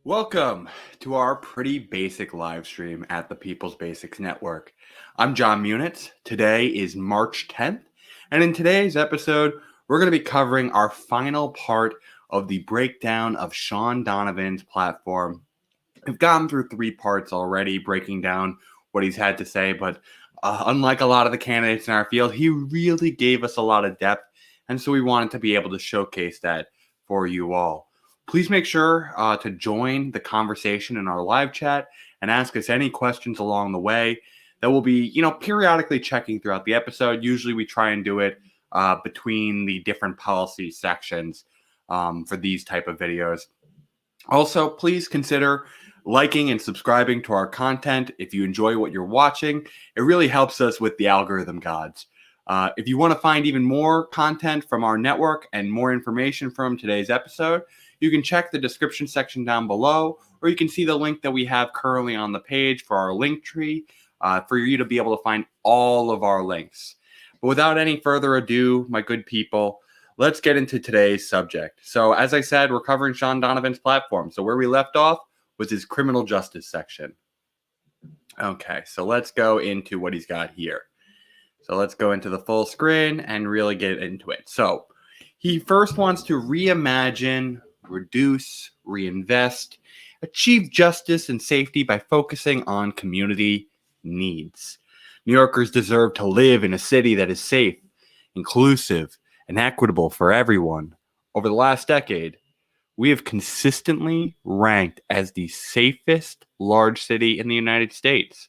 Welcome to our pretty basic live stream at the People's Basics Network. I'm John Munitz. Today is March 10th, and in today's episode, we're going to be covering our final part of the breakdown of Shaun Donovan's platform. We've gone through 3 parts already, breaking down what he's had to say, but unlike a lot of the candidates in our field, he really gave us a lot of depth, and so we wanted to be able to showcase that for you all. Please make sure to join the conversation in our live chat and ask us any questions along the way that we'll be, periodically checking throughout the episode. Usually we try and do it between the different policy sections for these type of videos. Also, please consider liking and subscribing to our content. If you enjoy what you're watching, it really helps us with the algorithm gods. If you want to find even more content from our network and more information from today's episode, you can check the description section down below, or you can see the link that we have currently on the page for our link tree for you to be able to find all of our links. But without any further ado, my good people, let's get into today's subject. So as I said, we're covering Shaun Donovan's platform. So where we left off was his criminal justice section. Okay, so let's go into what he's got here. So let's go into the full screen and really get into it. So he first wants to reimagine, reduce, reinvest, achieve justice and safety by focusing on community needs. New Yorkers deserve to live in a city that is safe, inclusive, and equitable for everyone. Over the last decade, we have consistently ranked as the safest large city in the United States.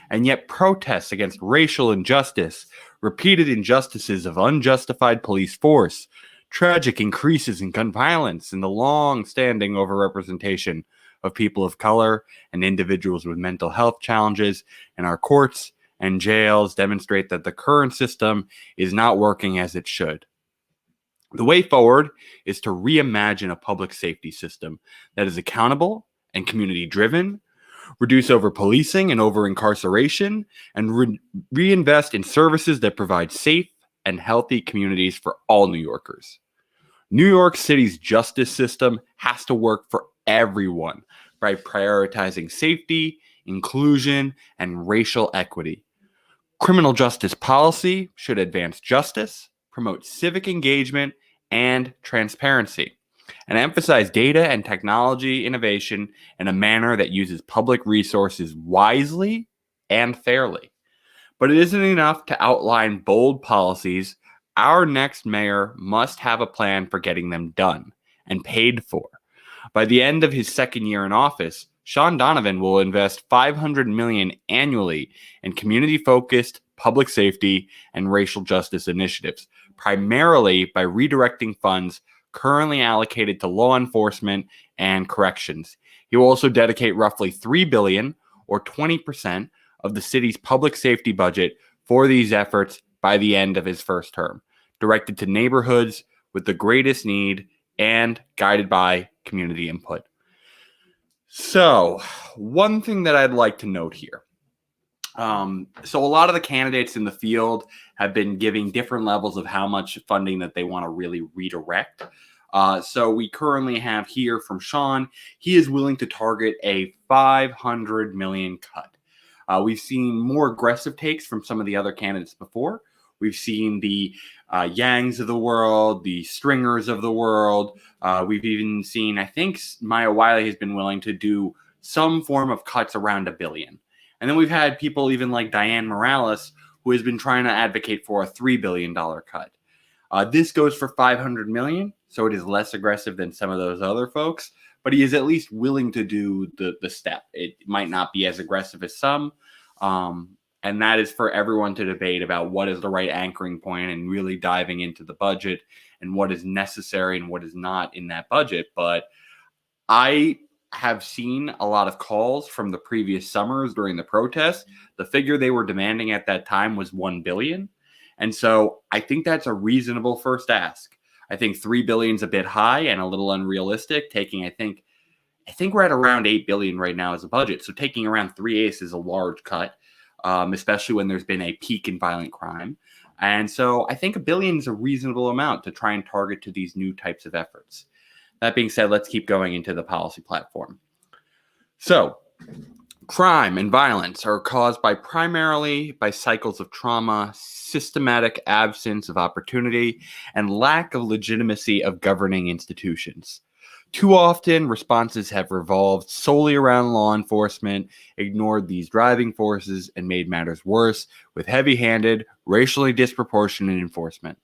And yet protests against racial injustice, repeated injustices of unjustified police force, tragic increases in gun violence, and the long-standing overrepresentation of people of color and individuals with mental health challenges in our courts and jails demonstrate that the current system is not working as it should. The way forward is to reimagine a public safety system that is accountable and community-driven, reduce over-policing and over-incarceration, and reinvest in services that provide safe and healthy communities for all New Yorkers. New York City's justice system has to work for everyone by prioritizing safety, inclusion, and racial equity. Criminal justice policy should advance justice, promote civic engagement, and transparency, and emphasize data and technology innovation in a manner that uses public resources wisely and fairly. But it isn't enough to outline bold policies. Our next mayor must have a plan for getting them done and paid for. By the end of his second year in office, Shaun Donovan will invest $500 million annually in community-focused public safety and racial justice initiatives, primarily by redirecting funds currently allocated to law enforcement and corrections. He will also dedicate roughly $3 billion, or 20%, of the city's public safety budget for these efforts by the end of his first term, directed to neighborhoods with the greatest need and guided by community input. So, one thing that I'd like to note here. So a lot of the candidates in the field have been giving different levels of how much funding that they want to really redirect. So we currently have here from Shaun, he is willing to target a $500 million cut. We've seen more aggressive takes from some of the other candidates before. We've seen the Yangs of the world, the Stringers of the world. We've even seen, I think Mayoral has been willing to do some form of cuts around $1 billion. And then we've had people even like Diane Morales, who has been trying to advocate for a $3 billion cut. This goes for $500 million, so it is less aggressive than some of those other folks, but he is at least willing to do the step. It might not be as aggressive as some, and that is for everyone to debate about what is the right anchoring point and really diving into the budget and what is necessary and what is not in that budget. But I have seen a lot of calls from the previous summers during the protests. The figure they were demanding at that time was $1 billion. And so I think that's a reasonable first ask. I think $3 billion is a bit high and a little unrealistic. I think we're at around $8 billion right now as a budget. So taking around 3/8 is a large cut, especially when there's been a peak in violent crime. And so I think $1 billion is a reasonable amount to try and target to these new types of efforts. That being said, let's keep going into the policy platform. So, crime and violence are caused primarily by cycles of trauma, systematic absence of opportunity, and lack of legitimacy of governing institutions. Too often, responses have revolved solely around law enforcement, ignored these driving forces, and made matters worse with heavy handed, racially disproportionate enforcement.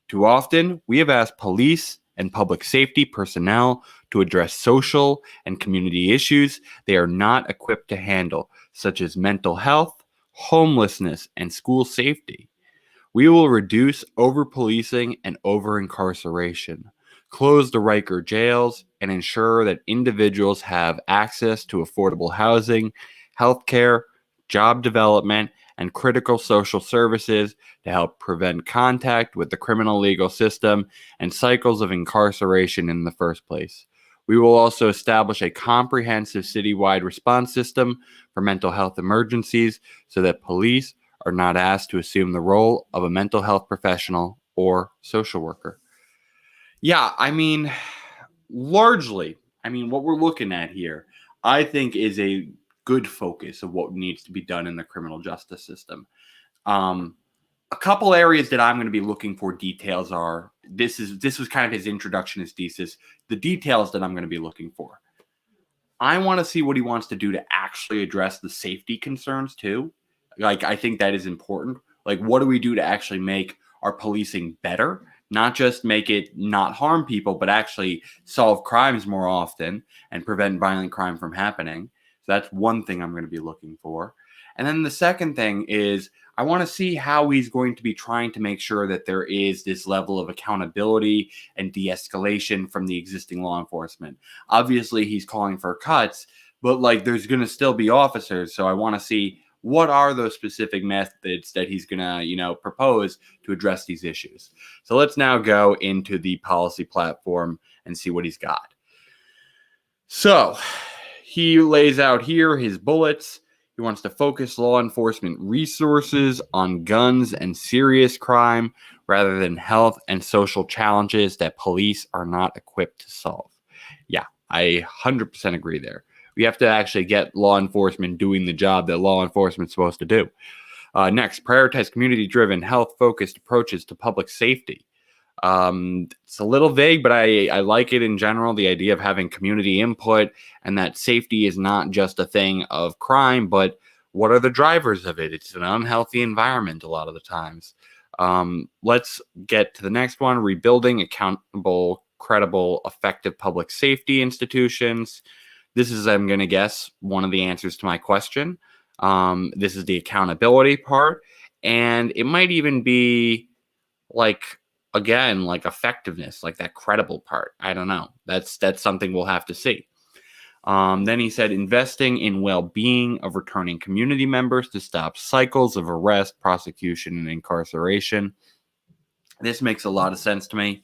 Too often, we have asked police and public safety personnel to address social and community issues they are not equipped to handle, such as mental health, homelessness, and school safety. We will reduce over-policing and over-incarceration, close the Riker jails, and ensure that individuals have access to affordable housing, healthcare, job development, and critical social services to help prevent contact with the criminal legal system and cycles of incarceration in the first place. We will also establish a comprehensive citywide response system for mental health emergencies so that police are not asked to assume the role of a mental health professional or social worker. Yeah, largely, what we're looking at here, I think, is a good focus of what needs to be done in the criminal justice system. Um, a couple areas that I'm going to be looking for details are this was kind of his introduction, his thesis. The details that I'm going to be looking for. I want to see what he wants to do to actually address the safety concerns too. Like, I think that is important. Like, what do we do to actually make our policing better? Not just make it not harm people, but actually solve crimes more often and prevent violent crime from happening. So that's one thing I'm going to be looking for. And then the second thing is I want to see how he's going to be trying to make sure that there is this level of accountability and de-escalation from the existing law enforcement. Obviously, he's calling for cuts, but like there's going to still be officers. So I want to see what are those specific methods that he's going to, propose to address these issues. So let's now go into the policy platform and see what he's got. So he lays out here his bullets. He wants to focus law enforcement resources on guns and serious crime rather than health and social challenges that police are not equipped to solve. Yeah, I 100% agree there. We have to actually get law enforcement doing the job that law enforcement is supposed to do. Next, prioritize community-driven, health-focused approaches to public safety. It's a little vague, but I like it in general, the idea of having community input and that safety is not just a thing of crime, but what are the drivers of it? It's an unhealthy environment a lot of the times. Let's get to the next one, rebuilding accountable, credible, effective public safety institutions. This is, I'm going to guess, one of the answers to my question. This is the accountability part, and it might even be like, again, like effectiveness, like that credible part. I don't know. That's something we'll have to see. Then he said investing in well-being of returning community members to stop cycles of arrest, prosecution, and incarceration. This makes a lot of sense to me.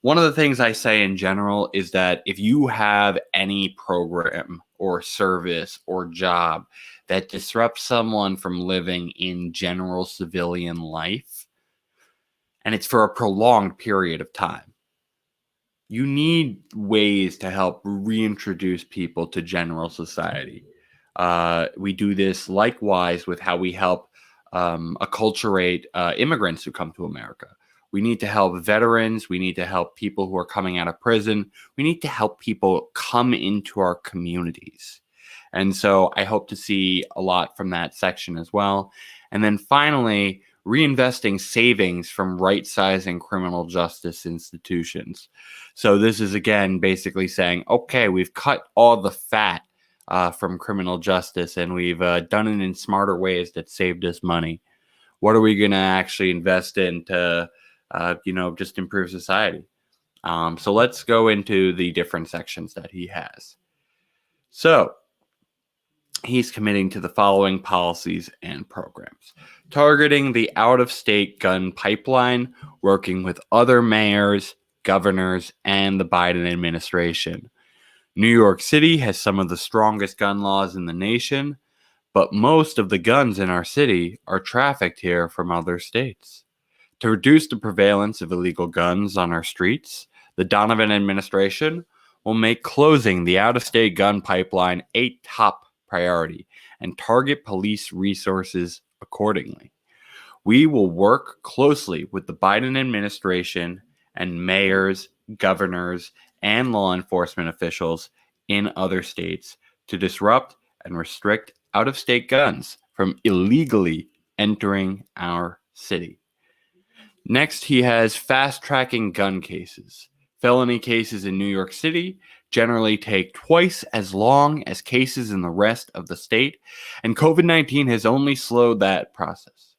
One of the things I say in general is that if you have any program or service or job that disrupts someone from living in general civilian life, and it's for a prolonged period of time, you need ways to help reintroduce people to general society. We do this likewise with how we help acculturate immigrants who come to America. We need to help veterans. We need to help people who are coming out of prison. We need to help people come into our communities. And so I hope to see a lot from that section as well. And then finally, reinvesting savings from right-sizing criminal justice institutions. So this is, again, basically saying, okay, we've cut all the fat from criminal justice and we've done it in smarter ways that saved us money. What are we going to actually invest in to, just improve society? So let's go into the different sections that he has. So he's committing to the following policies and programs: targeting the out-of-state gun pipeline, working with other mayors, governors, and the Biden administration. New York City has some of the strongest gun laws in the nation, but most of the guns in our city are trafficked here from other states. To reduce the prevalence of illegal guns on our streets, the Donovan administration will make closing the out-of-state gun pipeline a top priority and target police resources accordingly. We will work closely with the Biden administration and mayors, governors, and law enforcement officials in other states to disrupt and restrict out-of-state guns from illegally entering our city. Next, he has fast-tracking gun cases. Felony cases in New York City generally take twice as long as cases in the rest of the state, and COVID-19 has only slowed that process.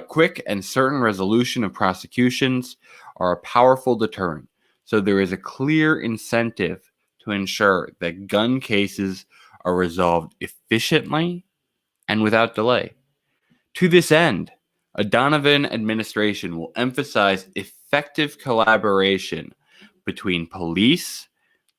Quick and certain resolution of prosecutions are a powerful deterrent, so there is a clear incentive to ensure that gun cases are resolved efficiently and without delay. To this end, a Donovan administration will emphasize effective collaboration between police,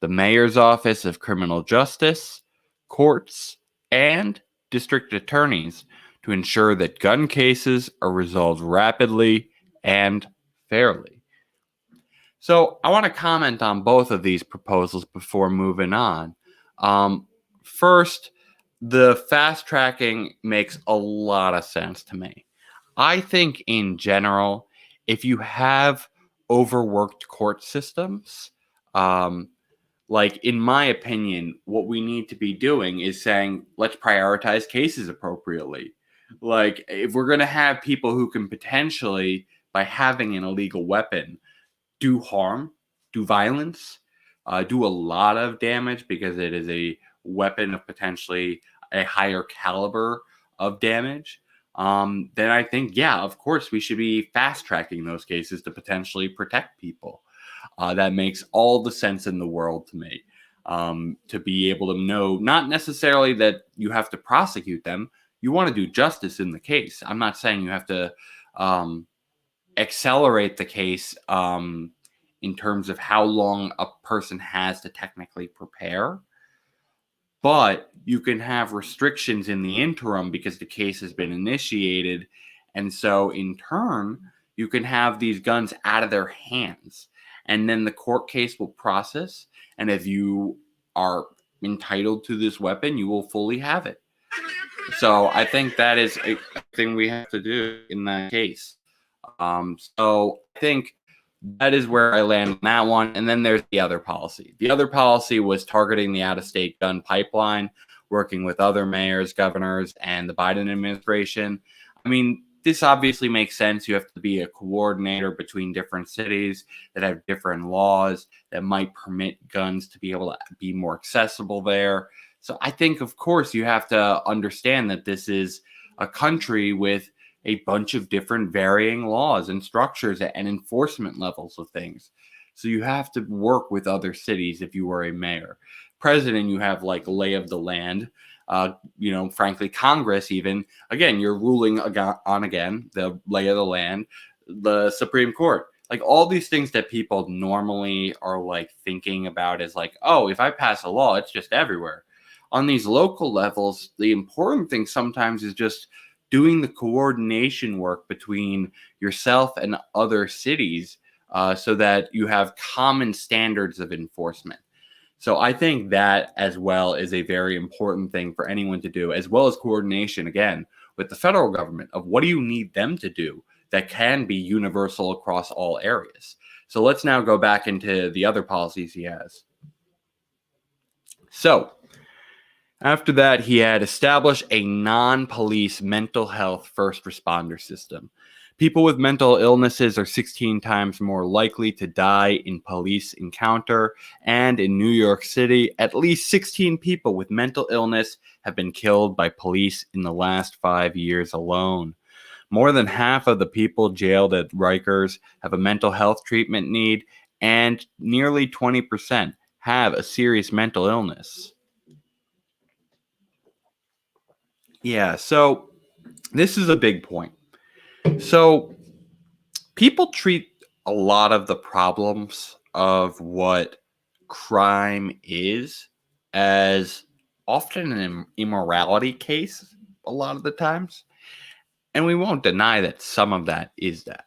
the mayor's office of criminal justice, courts, and district attorneys to ensure that gun cases are resolved rapidly and fairly. So I want to comment on both of these proposals before moving on. First, the fast tracking makes a lot of sense to me. I think in general, if you have overworked court systems, like in my opinion, what we need to be doing is saying, let's prioritize cases appropriately. Like if we're going to have people who can potentially, by having an illegal weapon, do harm, do violence, do a lot of damage because it is a weapon of potentially a higher caliber of damage, then I think, yeah, of course, we should be fast tracking those cases to potentially protect people. That makes all the sense in the world to me. To be able to know, not necessarily that you have to prosecute them, you want to do justice in the case. I'm not saying you have to accelerate the case in terms of how long a person has to technically prepare. But you can have restrictions in the interim because the case has been initiated. And so in turn, you can have these guns out of their hands. And then the court case will process. And if you are entitled to this weapon, you will fully have it. So I think that is a thing we have to do in that case. So I think that is where I land on that one. And then there's the other policy. The other policy was targeting the out-of-state gun pipeline, working with other mayors, governors, and the Biden administration. I mean, this obviously makes sense. You have to be a coordinator between different cities that have different laws that might permit guns to be able to be more accessible there. So I think, of course, you have to understand that this is a country with a bunch of different varying laws and structures and enforcement levels of things. So you have to work with other cities if you are a mayor. President, you have like lay of the land. Frankly, Congress even, again, you're ruling on, again, the lay of the land, the Supreme Court. Like all these things that people normally are like thinking about as like, oh, if I pass a law, it's just everywhere. On these local levels, the important thing sometimes is just doing the coordination work between yourself and other cities so that you have common standards of enforcement. So I think that as well is a very important thing for anyone to do, as well as coordination, again, with the federal government of what do you need them to do that can be universal across all areas. So let's now go back into the other policies he has. So after that, he had established a non-police mental health first responder system. People with mental illnesses are 16 times more likely to die in police encounter, and in New York City, at least 16 people with mental illness have been killed by police in the last 5 years alone. More than half of the people jailed at Rikers have a mental health treatment need, and nearly 20% have a serious mental illness. Yeah, so this is a big point. So people treat a lot of the problems of what crime is as often an immorality case a lot of the times. And we won't deny that some of that is that.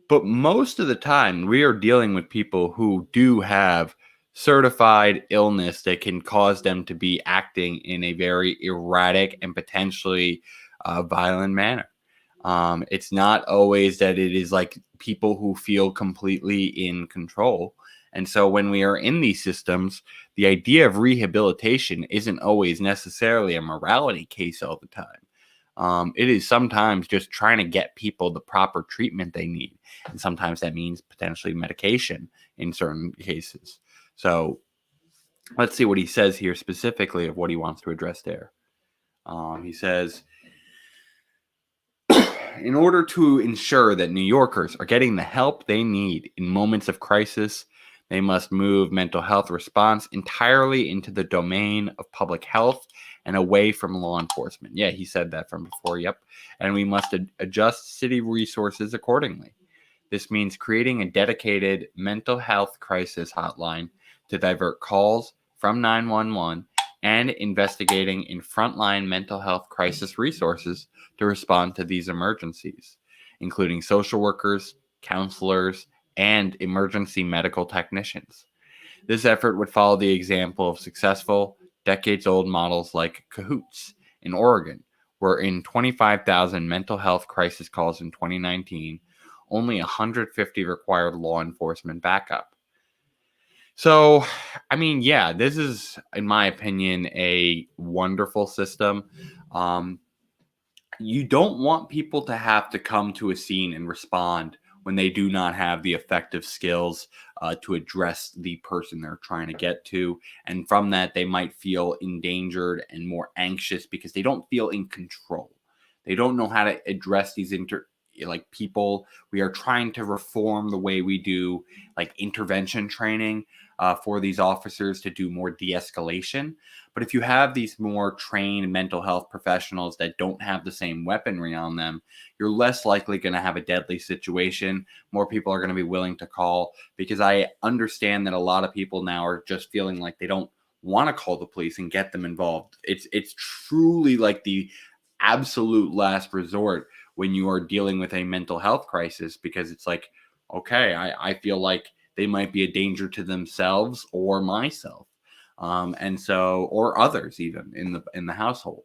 But most of the time, we are dealing with people who do have certified illness that can cause them to be acting in a very erratic and potentially violent manner. It's not always that it is like people who feel completely in control. And so when we are in these systems, the idea of rehabilitation isn't always necessarily a morality case all the time. It is sometimes just trying to get people the proper treatment they need. And sometimes that means potentially medication in certain cases. So let's see what he says here specifically of what he wants to address there. He says, in order to ensure that New Yorkers are getting the help they need in moments of crisis, they must move mental health response entirely into the domain of public health and away from law enforcement. Yeah, he said that from before. Yep. And we must adjust city resources accordingly. This means creating a dedicated mental health crisis hotline to divert calls from 911 and investigating in frontline mental health crisis resources to respond to these emergencies, including social workers, counselors, and emergency medical technicians. This effort would follow the example of successful, decades old models like Cahoots in Oregon, where in 25,000 mental health crisis calls in 2019, only 150 required law enforcement backup. So, I mean, yeah, this is, in my opinion, a wonderful system. Um, you don't want people to have to come to a scene and respond when they do not have the effective skills to address the person they're trying to get to. And from that, they might feel endangered and more anxious because they don't feel in control. They don't know how to address these like people. We are trying to reform the way we do like intervention training for these officers to do more de-escalation. But if you have these more trained mental health professionals that don't have the same weaponry on them, you're less likely going to have a deadly situation. More people are going to be willing to call, because I understand that a lot of people now are just feeling like they don't want to call the police and get them involved. It's truly like the absolute last resort when you are dealing with a mental health crisis, because it's like, okay, I feel like they might be a danger to themselves or myself. And so, or others even in the household.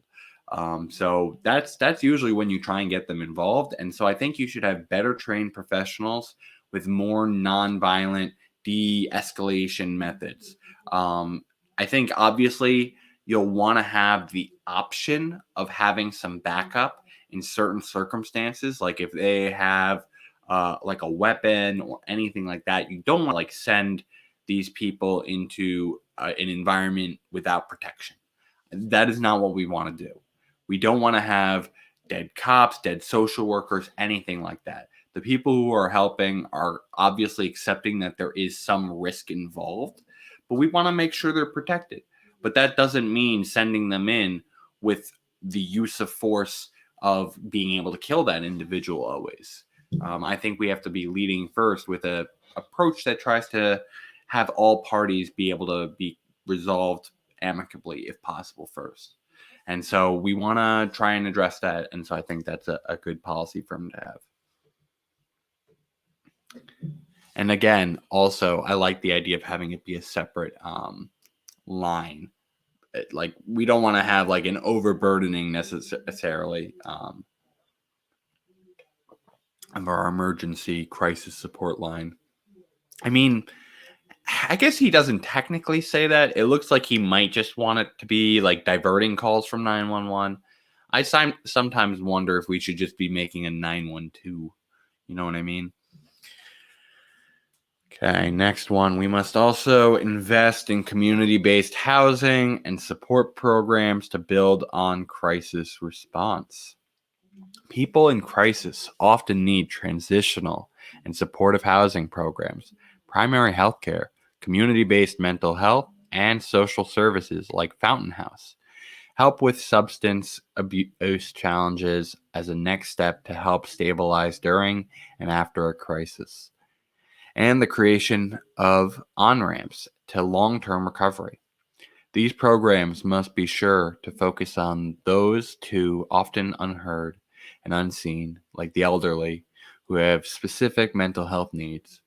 So that's usually when you try and get them involved. And so I think you should have better trained professionals with more nonviolent de-escalation methods. I think obviously you'll want to have the option of having some backup in certain circumstances, like if they have like a weapon or anything like that. You don't want to like send these people into an environment without protection. That is not what we want to do. We don't want to have dead cops, dead social workers, anything like that. The people who are helping are obviously accepting that there is some risk involved, but we want to make sure they're protected. But that doesn't mean sending them in with the use of force of being able to kill that individual always. I think we have to be leading first with a approach that tries to have all parties be able to be resolved amicably if possible first. And so we want to try and address that. And so I think that's a good policy for him to have. And again, also, I like the idea of having it be a separate line. Like, we don't want to have like an overburdening necessarily of our emergency crisis support line. I mean, I guess he doesn't technically say that. It looks like he might just want it to be like diverting calls from 911. I sometimes wonder if we should just be making a 912. You know what I mean? Okay, next one. We must also invest in community-based housing and support programs to build on crisis response. People in crisis often need transitional and supportive housing programs, primary health care, community-based mental health, and social services like Fountain House. Help with substance abuse challenges as a next step to help stabilize during and after a crisis. And the creation of on-ramps to long-term recovery. These programs must be sure to focus on those too often unheard and unseen, like the elderly, who have specific mental health needs.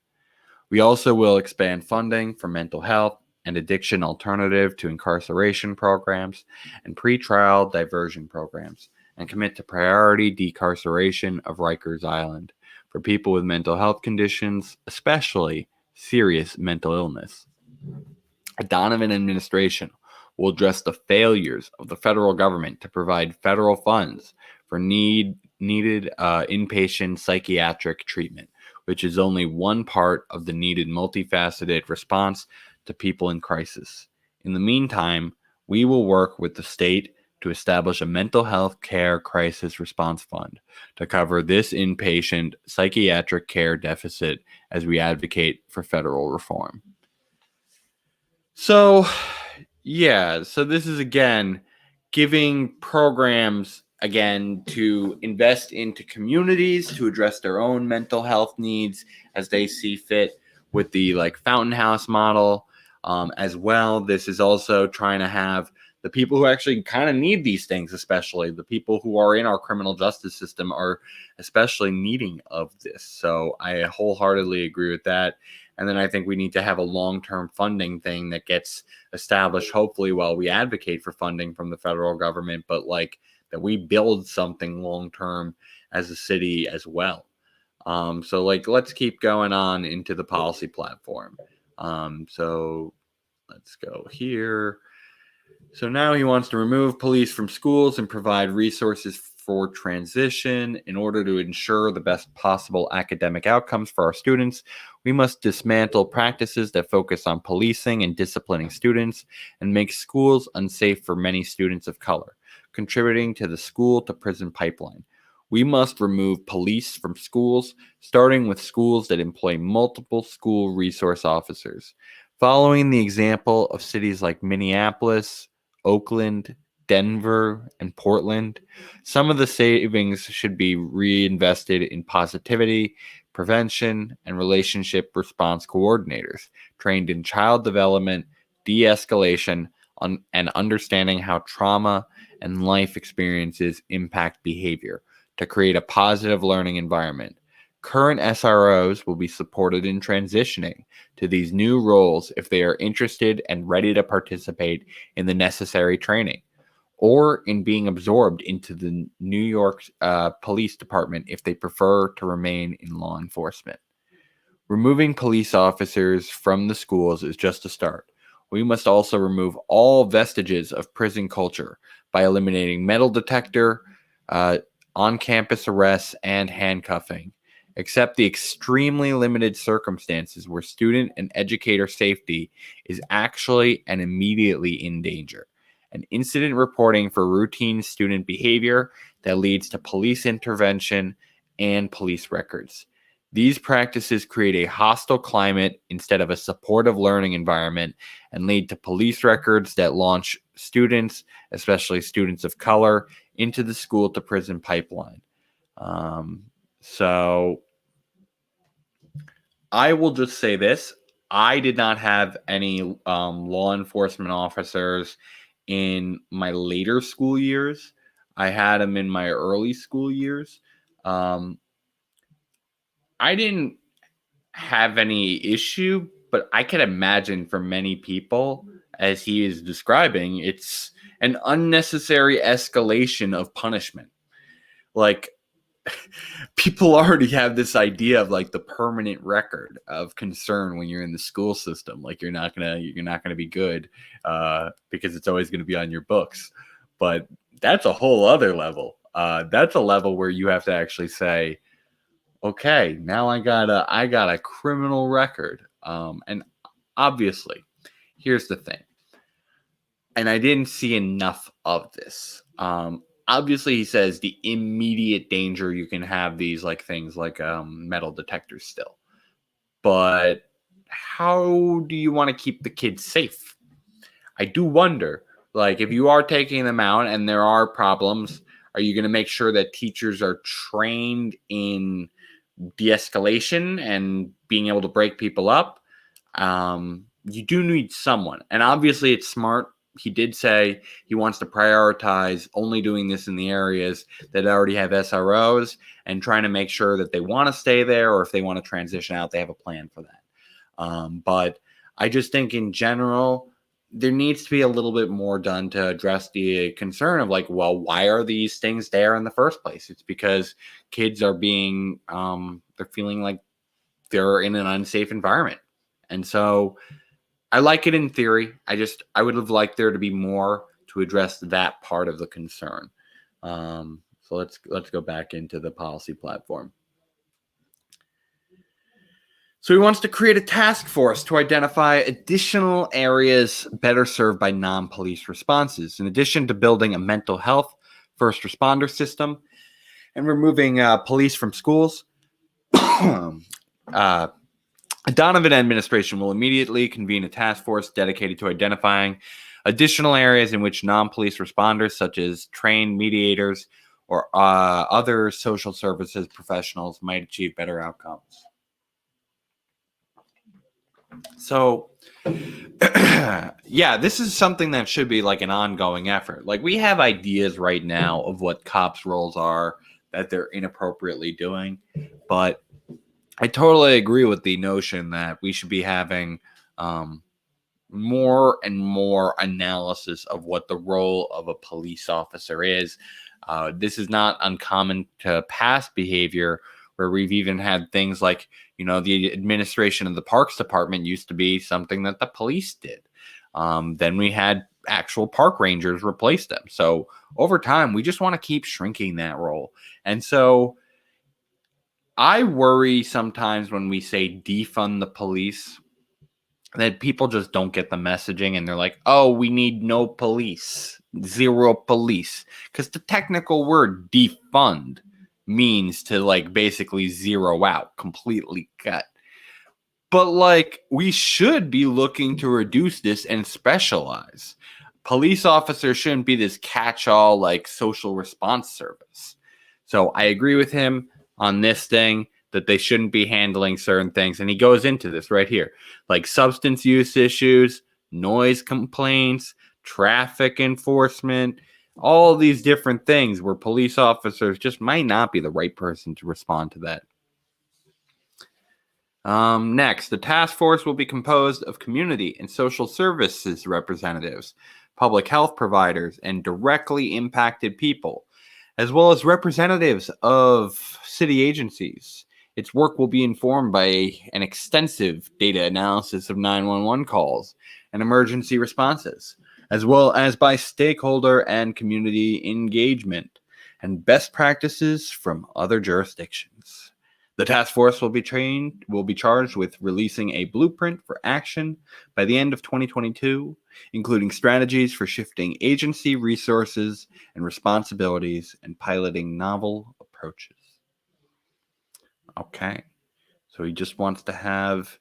We also will expand funding for mental health and addiction alternative to incarceration programs and pretrial diversion programs, and commit to priority decarceration of Rikers Island for people with mental health conditions, especially serious mental illness. The Donovan administration will address the failures of the federal government to provide federal funds for needed inpatient psychiatric treatment, which is only one part of the needed multifaceted response to people in crisis. In the meantime, we will work with the state to establish a mental health care crisis response fund to cover this inpatient psychiatric care deficit as we advocate for federal reform. So, so this is again giving programs again to invest into communities to address their own mental health needs as they see fit with the Fountain House model. As well, this is also trying to have the people who actually kind of need these things, especially the people who are in our criminal justice system, are especially needing of this. So I wholeheartedly agree with that. And then I think we need to have a long-term funding thing that gets established, hopefully, while we advocate for funding from the federal government, but that we build something long-term as a city as well. So let's keep going on into the policy platform. So let's go here. So now he wants to remove police from schools and provide resources for transition. In order to ensure the best possible academic outcomes for our students, we must dismantle practices that focus on policing and disciplining students and make schools unsafe for many students of color, contributing to the school-to-prison pipeline. We must remove police from schools, starting with schools that employ multiple school resource officers. Following the example of cities like Minneapolis, Oakland, Denver, and Portland, some of the savings should be reinvested in positivity, prevention, and relationship response coordinators trained in child development, de-escalation, and understanding how trauma and life experiences impact behavior to create a positive learning environment. Current SROs will be supported in transitioning to these new roles if they are interested and ready to participate in the necessary training, or in being absorbed into the New York Police Department if they prefer to remain in law enforcement. Removing police officers from the schools is just a start. We must also remove all vestiges of prison culture by eliminating metal detector, on-campus arrests, and handcuffing, except the extremely limited circumstances where student and educator safety is actually and immediately in danger, and incident reporting for routine student behavior that leads to police intervention and police records. These practices create a hostile climate instead of a supportive learning environment and lead to police records that launch students, especially students of color, into the school-to-prison pipeline. So I will just say this. I did not have any law enforcement officers in my later school years. I had them in my early school years. I didn't have any issue, but I can imagine for many people, as he is describing, it's an unnecessary escalation of punishment. People already have this idea of the permanent record of concern when you're in the school system. You're not gonna be good because it's always gonna be on your books. But that's a whole other level. That's a level where you have to actually say, okay, now I got a criminal record. And obviously, here's the thing. And I didn't see enough of this. Obviously, he says the immediate danger you can have these things like metal detectors still. But how do you want to keep the kids safe? I do wonder, if you are taking them out and there are problems, are you going to make sure that teachers are trained in de-escalation and being able to break people up? You do need someone. And obviously it's smart. He did say he wants to prioritize only doing this in the areas that already have SROs and trying to make sure that they want to stay there, or if they want to transition out, they have a plan for that. But I just think in general, there needs to be a little bit more done to address the concern of like, well, why are these things there in the first place? It's because kids are being, they're feeling like they're in an unsafe environment. And so I like it in theory. I would have liked there to be more to address that part of the concern. So let's go back into the policy platform. So he wants to create a task force to identify additional areas better served by non-police responses, in addition to building a mental health first responder system and removing police from schools. Donovan administration will immediately convene a task force dedicated to identifying additional areas in which non-police responders, such as trained mediators or other social services professionals, might achieve better outcomes. So, yeah, this is something that should be like an ongoing effort. Like, we have ideas right now of what cops' roles are that they're inappropriately doing, but I totally agree with the notion that we should be having more and more analysis of what the role of a police officer is. This is not uncommon to past behavior where we've even had things like, the administration of the Parks Department used to be something that the police did. Then we had actual park rangers replace them. So over time, we just want to keep shrinking that role. And so I worry sometimes when we say defund the police that people just don't get the messaging and they're like, oh, we need no police, zero police. Because the technical word defund means to like basically zero out, completely cut. But like we should be looking to reduce this and specialize. Police officers shouldn't be this catch-all like social response service. So I agree with him on this thing that they shouldn't be handling certain things. And he goes into this right here, like substance use issues, noise complaints, traffic enforcement, all these different things where police officers just might not be the right person to respond to that. Next, the task force will be composed of community and social services representatives, public health providers, and directly impacted people, as well as representatives of city agencies. Its work will be informed by an extensive data analysis of 911 calls and emergency responses, as well as by stakeholder and community engagement and best practices from other jurisdictions. The task force will be charged with releasing a blueprint for action by the end of 2022, including strategies for shifting agency resources and responsibilities and piloting novel approaches. Okay. So he just wants to have,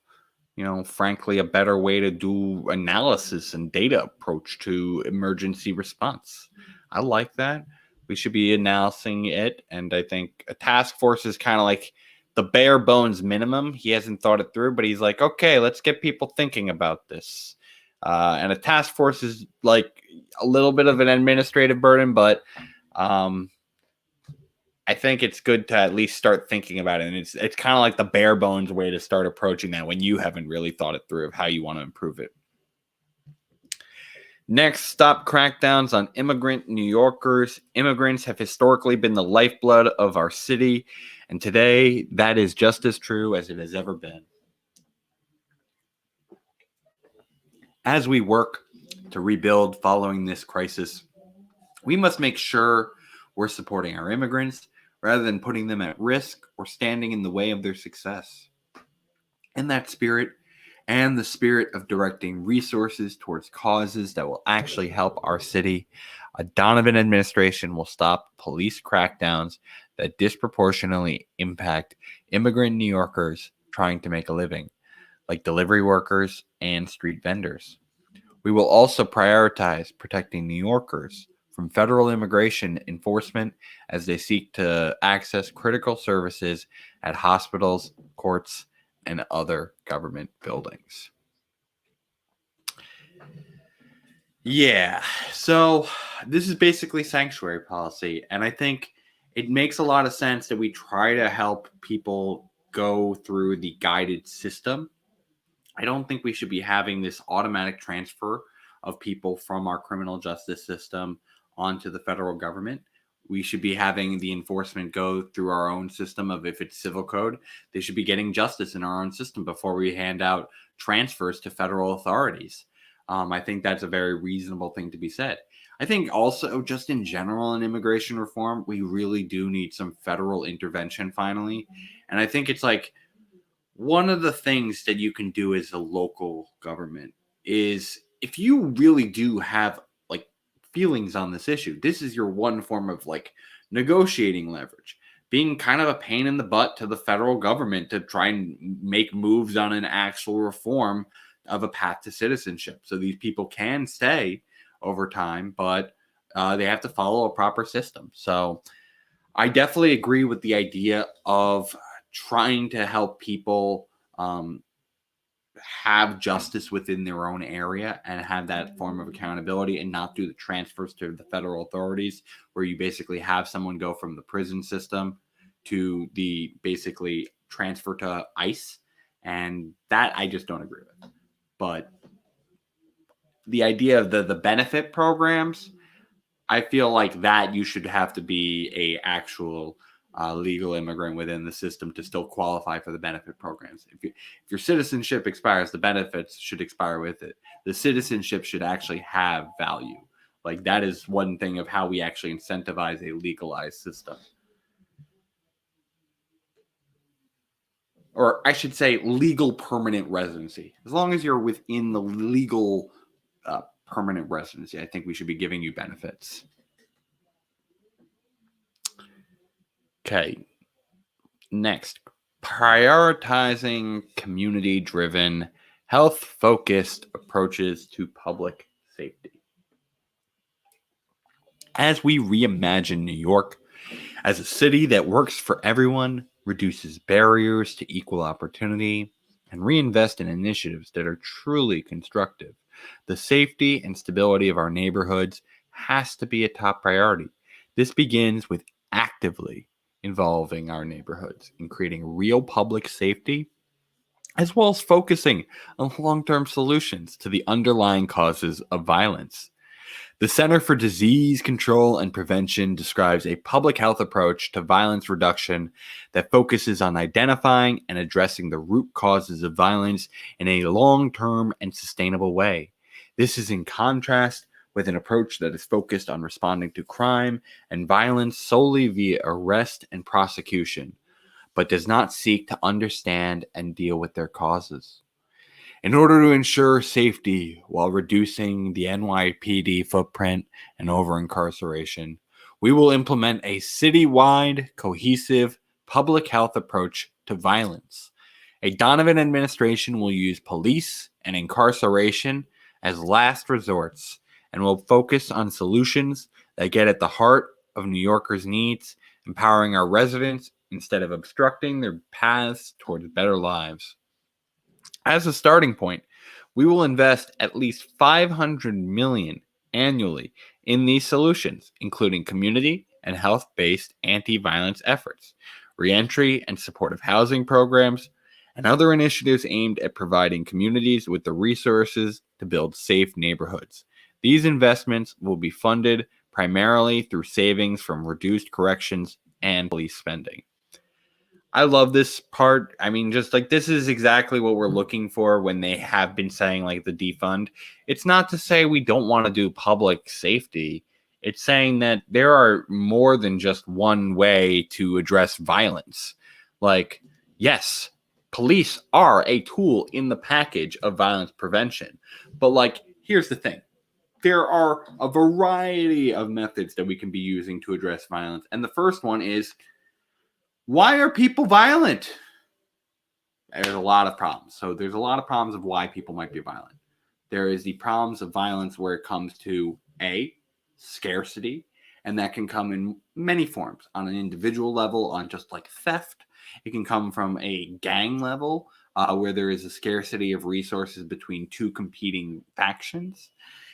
frankly, a better way to do analysis and data approach to emergency response. I like that. We should be analyzing it. And I think a task force is kind of like the bare bones minimum. He hasn't thought it through, but he's like, okay, let's get people thinking about this. And a task force is like a little bit of an administrative burden, but I think it's good to at least start thinking about it. And it's kind of like the bare bones way to start approaching that when you haven't really thought it through of how you want to improve it. Next, stop crackdowns on immigrant New Yorkers. Immigrants have historically been the lifeblood of our city, and today that is just as true as it has ever been. As we work to rebuild following this crisis, we must make sure we're supporting our immigrants rather than putting them at risk or standing in the way of their success. In that spirit, and the spirit of directing resources towards causes that will actually help our city, a Donovan administration will stop police crackdowns that disproportionately impact immigrant New Yorkers trying to make a living, like delivery workers and street vendors. We will also prioritize protecting New Yorkers from federal immigration enforcement as they seek to access critical services at hospitals, courts, and other government buildings. Yeah, so this is basically sanctuary policy, and I think it makes a lot of sense that we try to help people go through the guided system I don't think we should be having this automatic transfer of people from our criminal justice system onto the federal government. We should be having the enforcement go through our own system of, if it's civil code, they should be getting justice in our own system before we hand out transfers to federal authorities. I think that's a very reasonable thing to be said. I think also, just in general, in immigration reform, we really do need some federal intervention finally. And I think it's like, one of the things that you can do as a local government is, if you really do have like feelings on this issue, this is your one form of like negotiating leverage, being kind of a pain in the butt to the federal government to try and make moves on an actual reform of a path to citizenship, so these people can stay over time, but they have to follow a proper system. So I definitely agree with the idea of trying to help people um, have justice within their own area and have that form of accountability, and not do the transfers to the federal authorities, where you basically have someone go from the prison system to the basically transfer to ICE. And that I just don't agree with. But the idea of the benefit programs, I feel like that you should have to be a actual legal immigrant within the system to still qualify for the benefit programs. If your citizenship expires, the benefits should expire with it. The citizenship should actually have value. Like, that is one thing of how we actually incentivize a legalized system. Or I should say legal permanent residency. As long as you're within the legal permanent residency, I think we should be giving you benefits. Okay. Next, prioritizing community-driven, health-focused approaches to public safety. As we reimagine New York as a city that works for everyone, reduces barriers to equal opportunity, and reinvest in initiatives that are truly constructive, the safety and stability of our neighborhoods has to be a top priority. This begins with actively involving our neighborhoods in creating real public safety, as well as focusing on long-term solutions to the underlying causes of violence. The Center for Disease Control and Prevention describes a public health approach to violence reduction that focuses on identifying and addressing the root causes of violence in a long-term and sustainable way. This is in contrast with an approach that is focused on responding to crime and violence solely via arrest and prosecution, but does not seek to understand and deal with their causes. In order to ensure safety while reducing the NYPD footprint and over-incarceration, we will implement a citywide, cohesive public health approach to violence. A Donovan administration will use police and incarceration as last resorts and will focus on solutions that get at the heart of New Yorkers' needs, empowering our residents instead of obstructing their paths towards better lives. As a starting point, we will invest at least $500 million annually in these solutions, including community and health-based anti-violence efforts, reentry and supportive housing programs, and other initiatives aimed at providing communities with the resources to build safe neighborhoods. These investments will be funded primarily through savings from reduced corrections and police spending. I love this part. I mean, just like, this is exactly what we're looking for when they have been saying like the defund. It's not to say we don't want to do public safety. It's saying that there are more than just one way to address violence. Like, yes, police are a tool in the package of violence prevention. But like, here's the thing. There are a variety of methods that we can be using to address violence. And the first one is, why are people violent? There's a lot of problems. So there's a lot of problems of why people might be violent. There is the problems of violence where it comes to scarcity, and that can come in many forms, on an individual level, on just like theft. It can come from a gang level, where there is a scarcity of resources between two competing factions.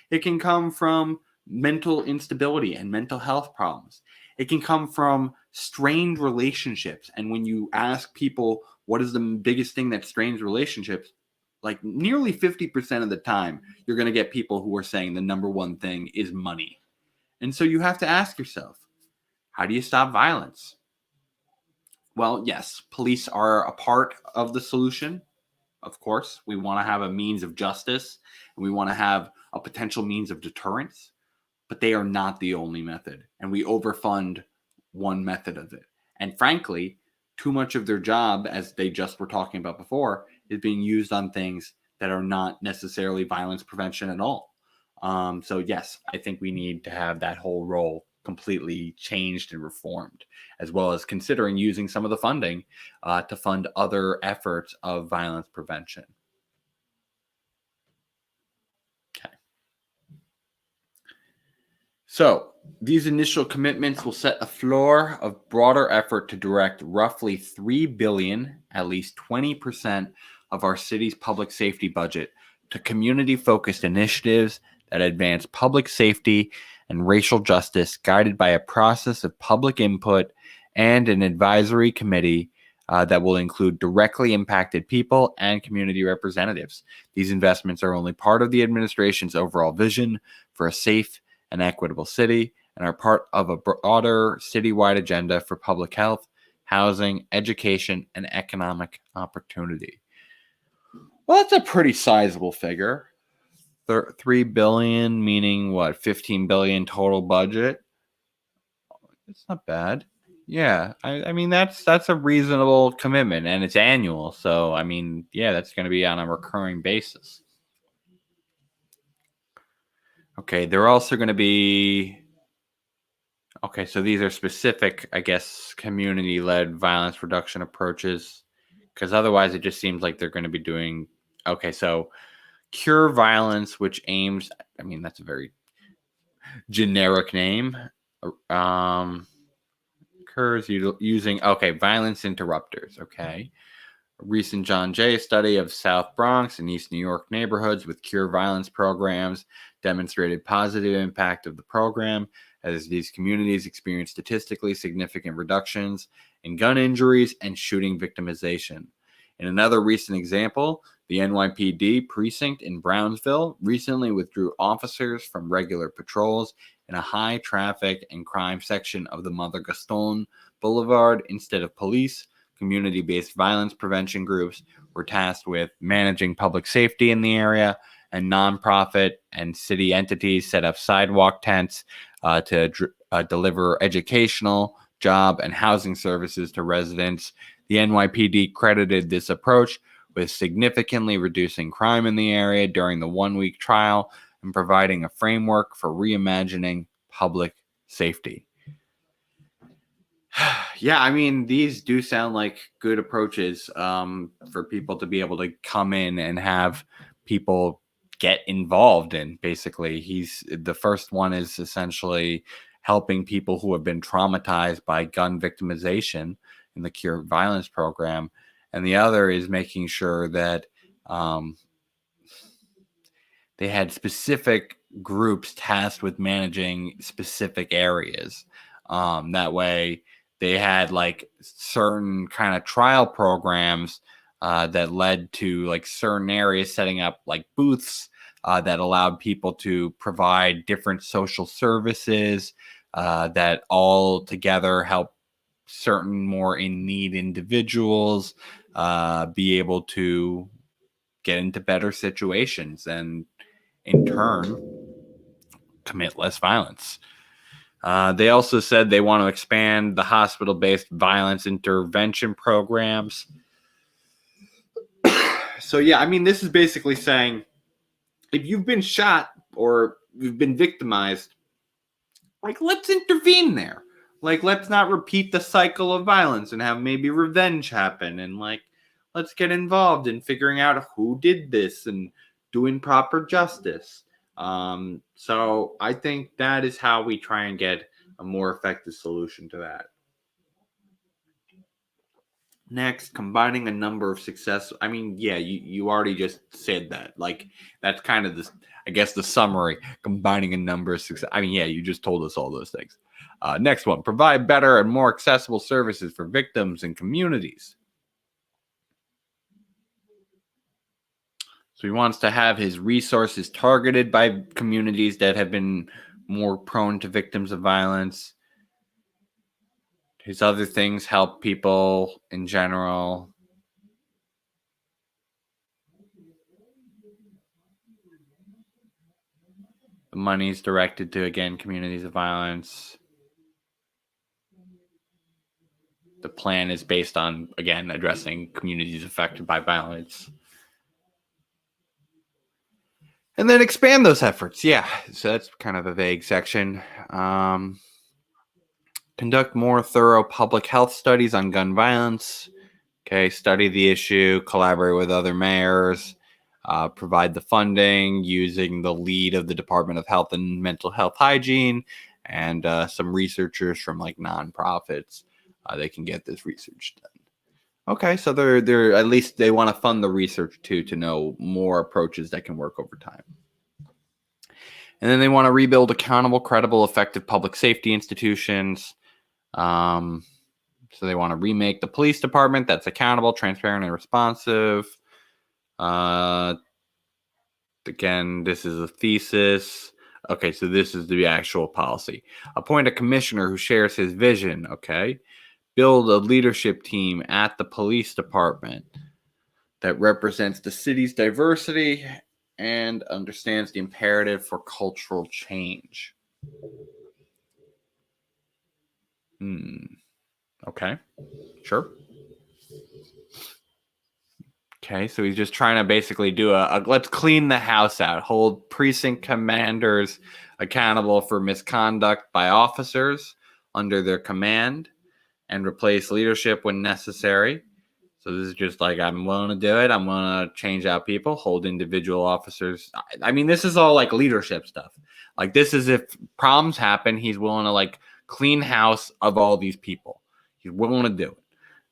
It can come from mental instability and mental health problems. It can come from strained relationships. And when you ask people what is the biggest thing that strains relationships, Like nearly 50% of the time, you're going to get people who are saying the number one thing is money. And so you have to ask yourself, how do you stop violence? Well, yes, police are a part of the solution. Of course, we want to have a means of justice and we want to have a potential means of deterrence, but they are not the only method. And we overfund one method of it. And frankly, too much of their job, as they just were talking about before, is being used on things that are not necessarily violence prevention at all. So, yes, I think we need to have that whole role completely changed and reformed, as well as considering using some of the funding to fund other efforts of violence prevention. Okay. So, these initial commitments will set a floor of broader effort to direct roughly $3 billion, at least 20% of our city's public safety budget, to community-focused initiatives that advance public safety and racial justice, guided by a process of public input and an advisory committee that will include directly impacted people and community representatives. These investments are only part of the administration's overall vision for a safe and equitable city and are part of a broader citywide agenda for public health, housing, education, and economic opportunity. Well, that's a pretty sizable figure. $3 billion, meaning what, 15 billion total budget? It's not bad. Yeah, I mean that's a reasonable commitment, and it's annual. So I mean, yeah, that's going to be on a recurring basis. Okay, they're also going to be. Okay, so these are specific, I guess, community-led violence reduction approaches, because otherwise it just seems like they're going to be doing. Okay, so cure violence, which aims. I mean, that's a very generic name. Occurs using violence interrupters. Okay. A recent John Jay study of South Bronx and East New York neighborhoods with cure violence programs demonstrated positive impact of the program as these communities experienced statistically significant reductions in gun injuries and shooting victimization. In another recent example, the NYPD precinct in Brownsville recently withdrew officers from regular patrols in a high traffic and crime section of the Mother Gaston Boulevard. Instead of police, community-based violence prevention groups were tasked with managing public safety in the area, and nonprofit and city entities set up sidewalk tents to deliver educational, job, and housing services to residents. The NYPD credited this approach with significantly reducing crime in the area during the one-week trial and providing a framework for reimagining public safety. Yeah, I mean, these do sound like good approaches for people to be able to come in and have people get involved in. Basically, the first one is essentially helping people who have been traumatized by gun victimization in the Cure Violence program, and the other is making sure that they had specific groups tasked with managing specific areas. That way, they had like certain kind of trial programs that led to like certain areas setting up like booths that allowed people to provide different social services that all together help certain more in need individuals be able to get into better situations and in turn commit less violence. They also said they want to expand the hospital-based violence intervention programs. So yeah, I mean, this is basically saying if you've been shot or you've been victimized, like, let's intervene there. Like, let's not repeat the cycle of violence and have maybe revenge happen. And, like, let's get involved in figuring out who did this and doing proper justice. So I think that is how we try and get a more effective solution to that. Next, combining a number of success. I mean, yeah, you already just said that. Like, that's kind of this, I guess, the summary. Combining a number of success. I mean, yeah, you just told us all those things. Next one, provide better and more accessible services for victims and communities. So he wants to have his resources targeted by communities that have been more prone to victims of violence. His other things help people in general. The money's directed to, again, communities of violence. The plan is based on, again, addressing communities affected by violence. And then expand those efforts. Yeah, so that's kind of a vague section. Conduct more thorough public health studies on gun violence. Okay, study the issue, collaborate with other mayors, provide the funding using the lead of the Department of Health and Mental Health Hygiene and some researchers from like nonprofits. They can get this research done. Okay, so they're at least they want to fund the research too to know more approaches that can work over time. And then they want to rebuild accountable, credible, effective public safety institutions. So they want to remake the police department that's accountable, transparent, and responsive. Again, this is a thesis. Okay, so this is the actual policy. Appoint a commissioner who shares his vision, okay? Build a leadership team at the police department that represents the city's diversity and understands the imperative for cultural change. Okay, sure. Okay, so he's just trying to basically do a let's clean the house out, hold precinct commanders accountable for misconduct by officers under their command, and replace leadership when necessary. So this is just like, I'm willing to do it. I'm willing to change out people, hold individual officers. I mean, this is all like leadership stuff. Like this is if problems happen, he's willing to like clean house of all these people. He's willing to do it.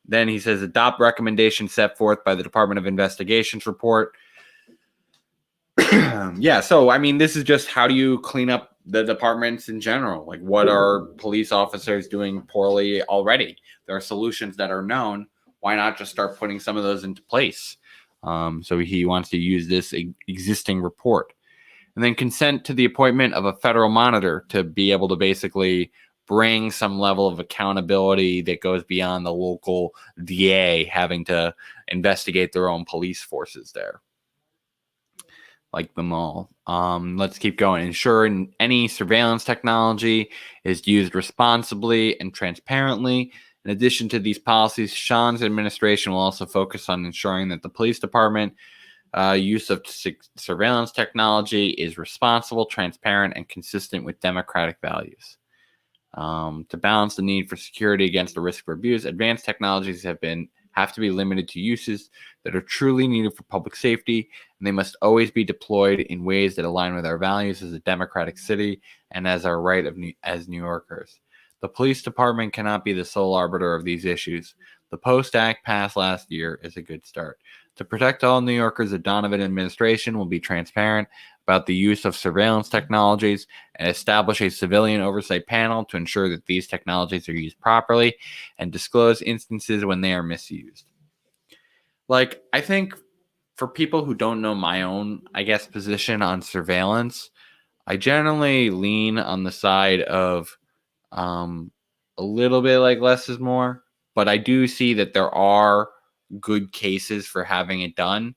Then he says, adopt recommendations set forth by the Department of Investigations report. Yeah, so, I mean, this is just how do you clean up the departments in general? Like, what are police officers doing poorly already? There are solutions that are known. Why not just start putting some of those into place? So he wants to use this existing report. And then consent to the appointment of a federal monitor to be able to basically bring some level of accountability that goes beyond the local DA having to investigate their own police forces there. Like them all. Let's keep going. Ensure any surveillance technology is used responsibly and transparently. In addition to these policies, Shaun's administration will also focus on ensuring that the police department use of surveillance technology is responsible, transparent, and consistent with democratic values. To balance the need for security against the risk for abuse, advanced technologies have to be limited to uses that are truly needed for public safety, and they must always be deployed in ways that align with our values as a democratic city and as our right as New Yorkers. The police department cannot be the sole arbiter of these issues. The Post Act passed last year is a good start. To protect all New Yorkers, the Donovan administration will be transparent about the use of surveillance technologies and establish a civilian oversight panel to ensure that these technologies are used properly and disclose instances when they are misused. Like, I think for people who don't know my own, position on surveillance, I generally lean on the side of a little bit like less is more, but I do see that there are good cases for having it done.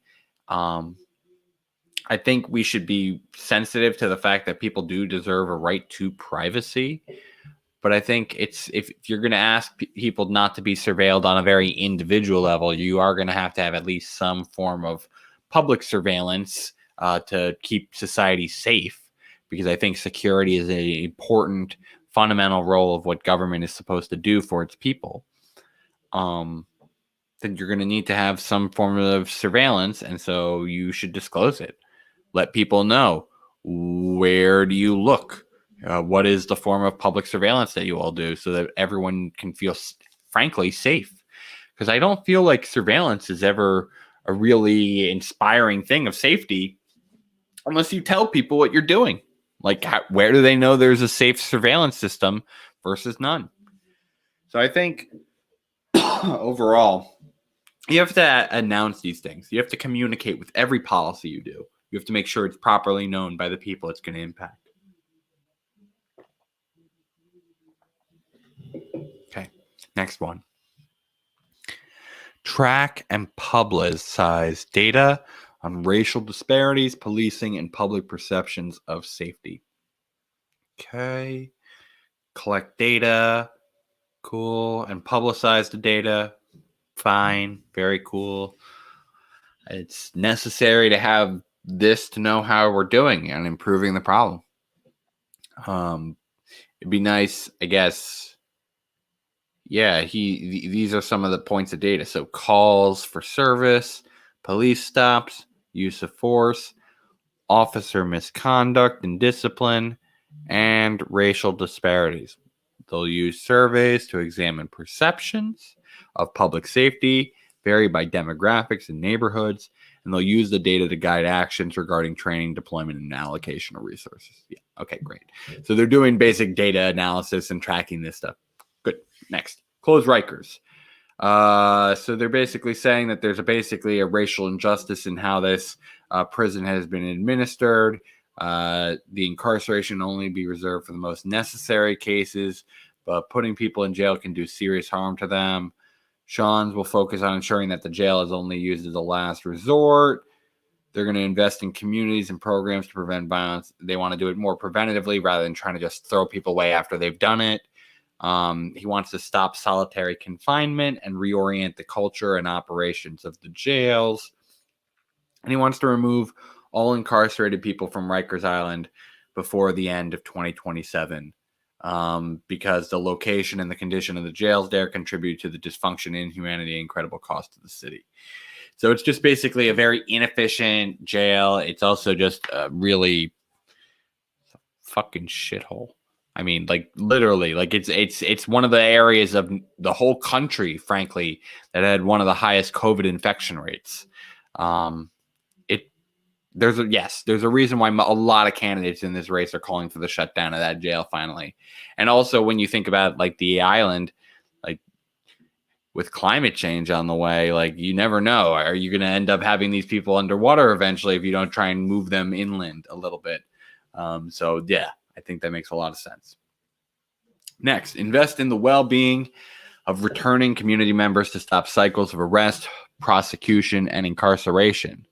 I think we should be sensitive to the fact that people do deserve a right to privacy. But I think if you're going to ask people not to be surveilled on a very individual level, you are going to have at least some form of public surveillance to keep society safe. Because I think security is an important fundamental role of what government is supposed to do for its people. Then you're going to need to have some form of surveillance, and so you should disclose it. Let people know, where do you look? What is the form of public surveillance that you all do so that everyone can feel, frankly, safe? Because I don't feel like surveillance is ever a really inspiring thing of safety unless you tell people what you're doing. Like, where do they know there's a safe surveillance system versus none? So I think overall, You have to announce these things. You have to communicate with every policy you do. You have to make sure it's properly known by the people it's going to impact. Okay, next one. Track and publicize data on racial disparities, policing, and public perceptions of safety. Okay, collect data, cool, and publicize the data. Fine, very cool. It's necessary to have this to know how we're doing and improving the problem. It'd be nice, I guess. Yeah, these are some of the points of data. So calls for service, police stops, use of force, officer misconduct and discipline, and racial disparities. They'll use surveys to examine perceptions of public safety, vary by demographics and neighborhoods, and they'll use the data to guide actions regarding training, deployment, and allocation of resources. Yeah, okay, great. So they're doing basic data analysis and tracking this stuff. Good. Next, close Rikers. So they're basically saying that there's basically a racial injustice in how this prison has been administered. The incarceration only be reserved for the most necessary cases, but putting people in jail can do serious harm to them. Shaun's will focus on ensuring that the jail is only used as a last resort. They're going to invest in communities and programs to prevent violence. They want to do it more preventatively rather than trying to just throw people away after they've done it. He wants to stop solitary confinement and reorient the culture and operations of the jails. And he wants to remove all incarcerated people from Rikers Island before the end of 2027 because the location and the condition of the jails there contribute to the dysfunction, inhumanity, and incredible cost to the city. So it's just basically a very inefficient jail. It's also just a really fucking shithole. I mean, like literally, like it's one of the areas of the whole country, frankly, that had one of the highest COVID infection rates. There's a reason why a lot of candidates in this race are calling for the shutdown of that jail finally. And also, when you think about like the island, like with climate change on the way, like you never know, are you going to end up having these people underwater eventually if you don't try and move them inland a little bit? So yeah, I think that makes a lot of sense. Next, invest in the well-being of returning community members to stop cycles of arrest, prosecution, and incarceration.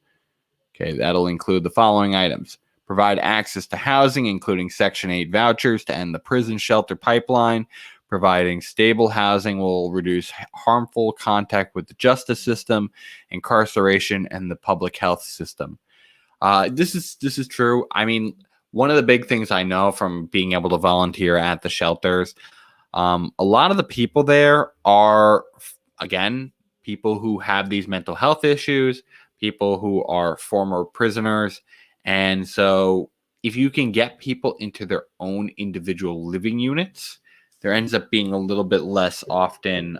Okay, that'll include the following items. Provide access to housing, including Section 8 vouchers to end the prison shelter pipeline. Providing stable housing will reduce harmful contact with the justice system, incarceration, and the public health system. This is true. I mean, one of the big things I know from being able to volunteer at the shelters, a lot of the people there are, again, people who have these mental health issues, people who are former prisoners. And so if you can get people into their own individual living units, there ends up being a little bit less often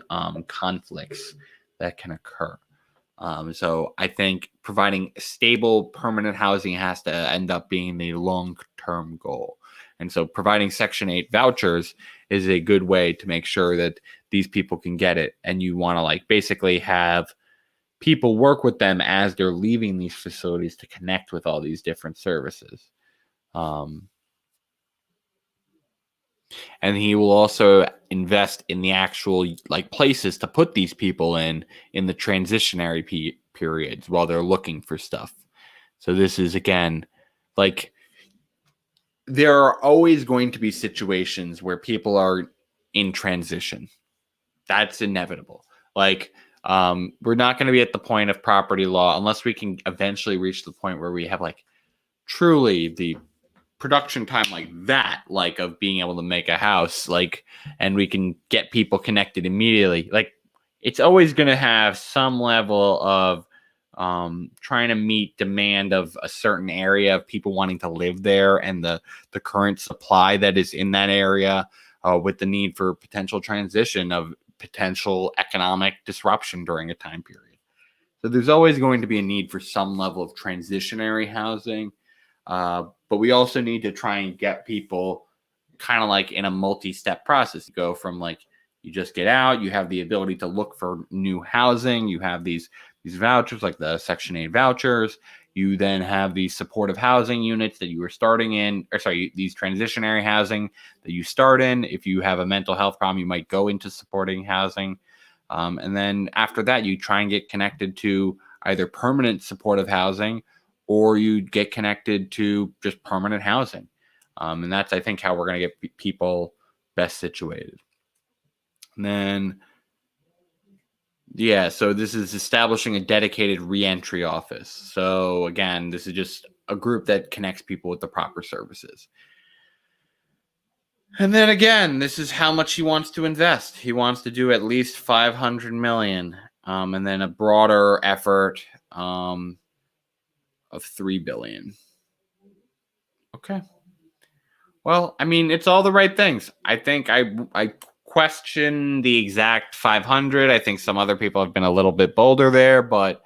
conflicts that can occur. So I think providing stable, permanent housing has to end up being the long-term goal. And so providing Section 8 vouchers is a good way to make sure that these people can get it. And you want to like basically have people work with them as they're leaving these facilities to connect with all these different services. And he will also invest in the actual like places to put these people in the transitionary periods while they're looking for stuff. So this is again like there are always going to be situations where people are in transition. That's inevitable. Like we're not going to be at the point of property law unless we can eventually reach the point where we have like truly the production time like that, like of being able to make a house, like, and we can get people connected immediately. Like it's always going to have some level of trying to meet demand of a certain area of people wanting to live there and the current supply that is in that area with the need for potential transition of potential economic disruption during a time period. So there's always going to be a need for some level of transitionary housing. But we also need to try and get people kind of like in a multi-step process, go from like You just get out. You have the ability to look for new housing. You have these vouchers like the Section 8 vouchers. You then have these supportive housing units that you were starting in, or sorry, these transitionary housing that you start in. If you have a mental health problem, you might go into supporting housing. And then after that, you try and get connected to either permanent supportive housing or you get connected to just permanent housing. And that's, I think, how we're going to get people best situated. And then, yeah, so this is establishing a dedicated reentry office. So again, this is just a group that connects people with the proper services. And then again, this is how much he wants to invest. He wants to do at least 500 million, and then a broader effort of 3 billion. Okay. Well, I mean, it's all the right things. I think I question the exact 500. I think some other people have been a little bit bolder there, but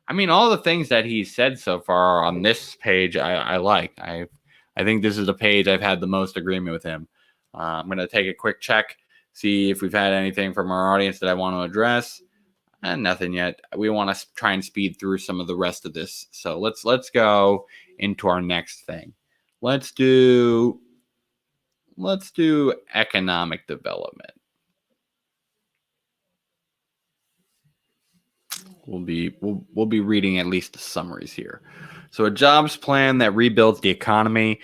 I mean, all the things that he's said so far on this page, I like. I think this is the page I've had the most agreement with him. I'm going to take a quick check, see if we've had anything from our audience that I want to address. And nothing yet. We want to try and speed through some of the rest of this. So let's go into our next thing. Let's do economic development. We'll be reading at least the summaries here. So a jobs plan that rebuilds the economy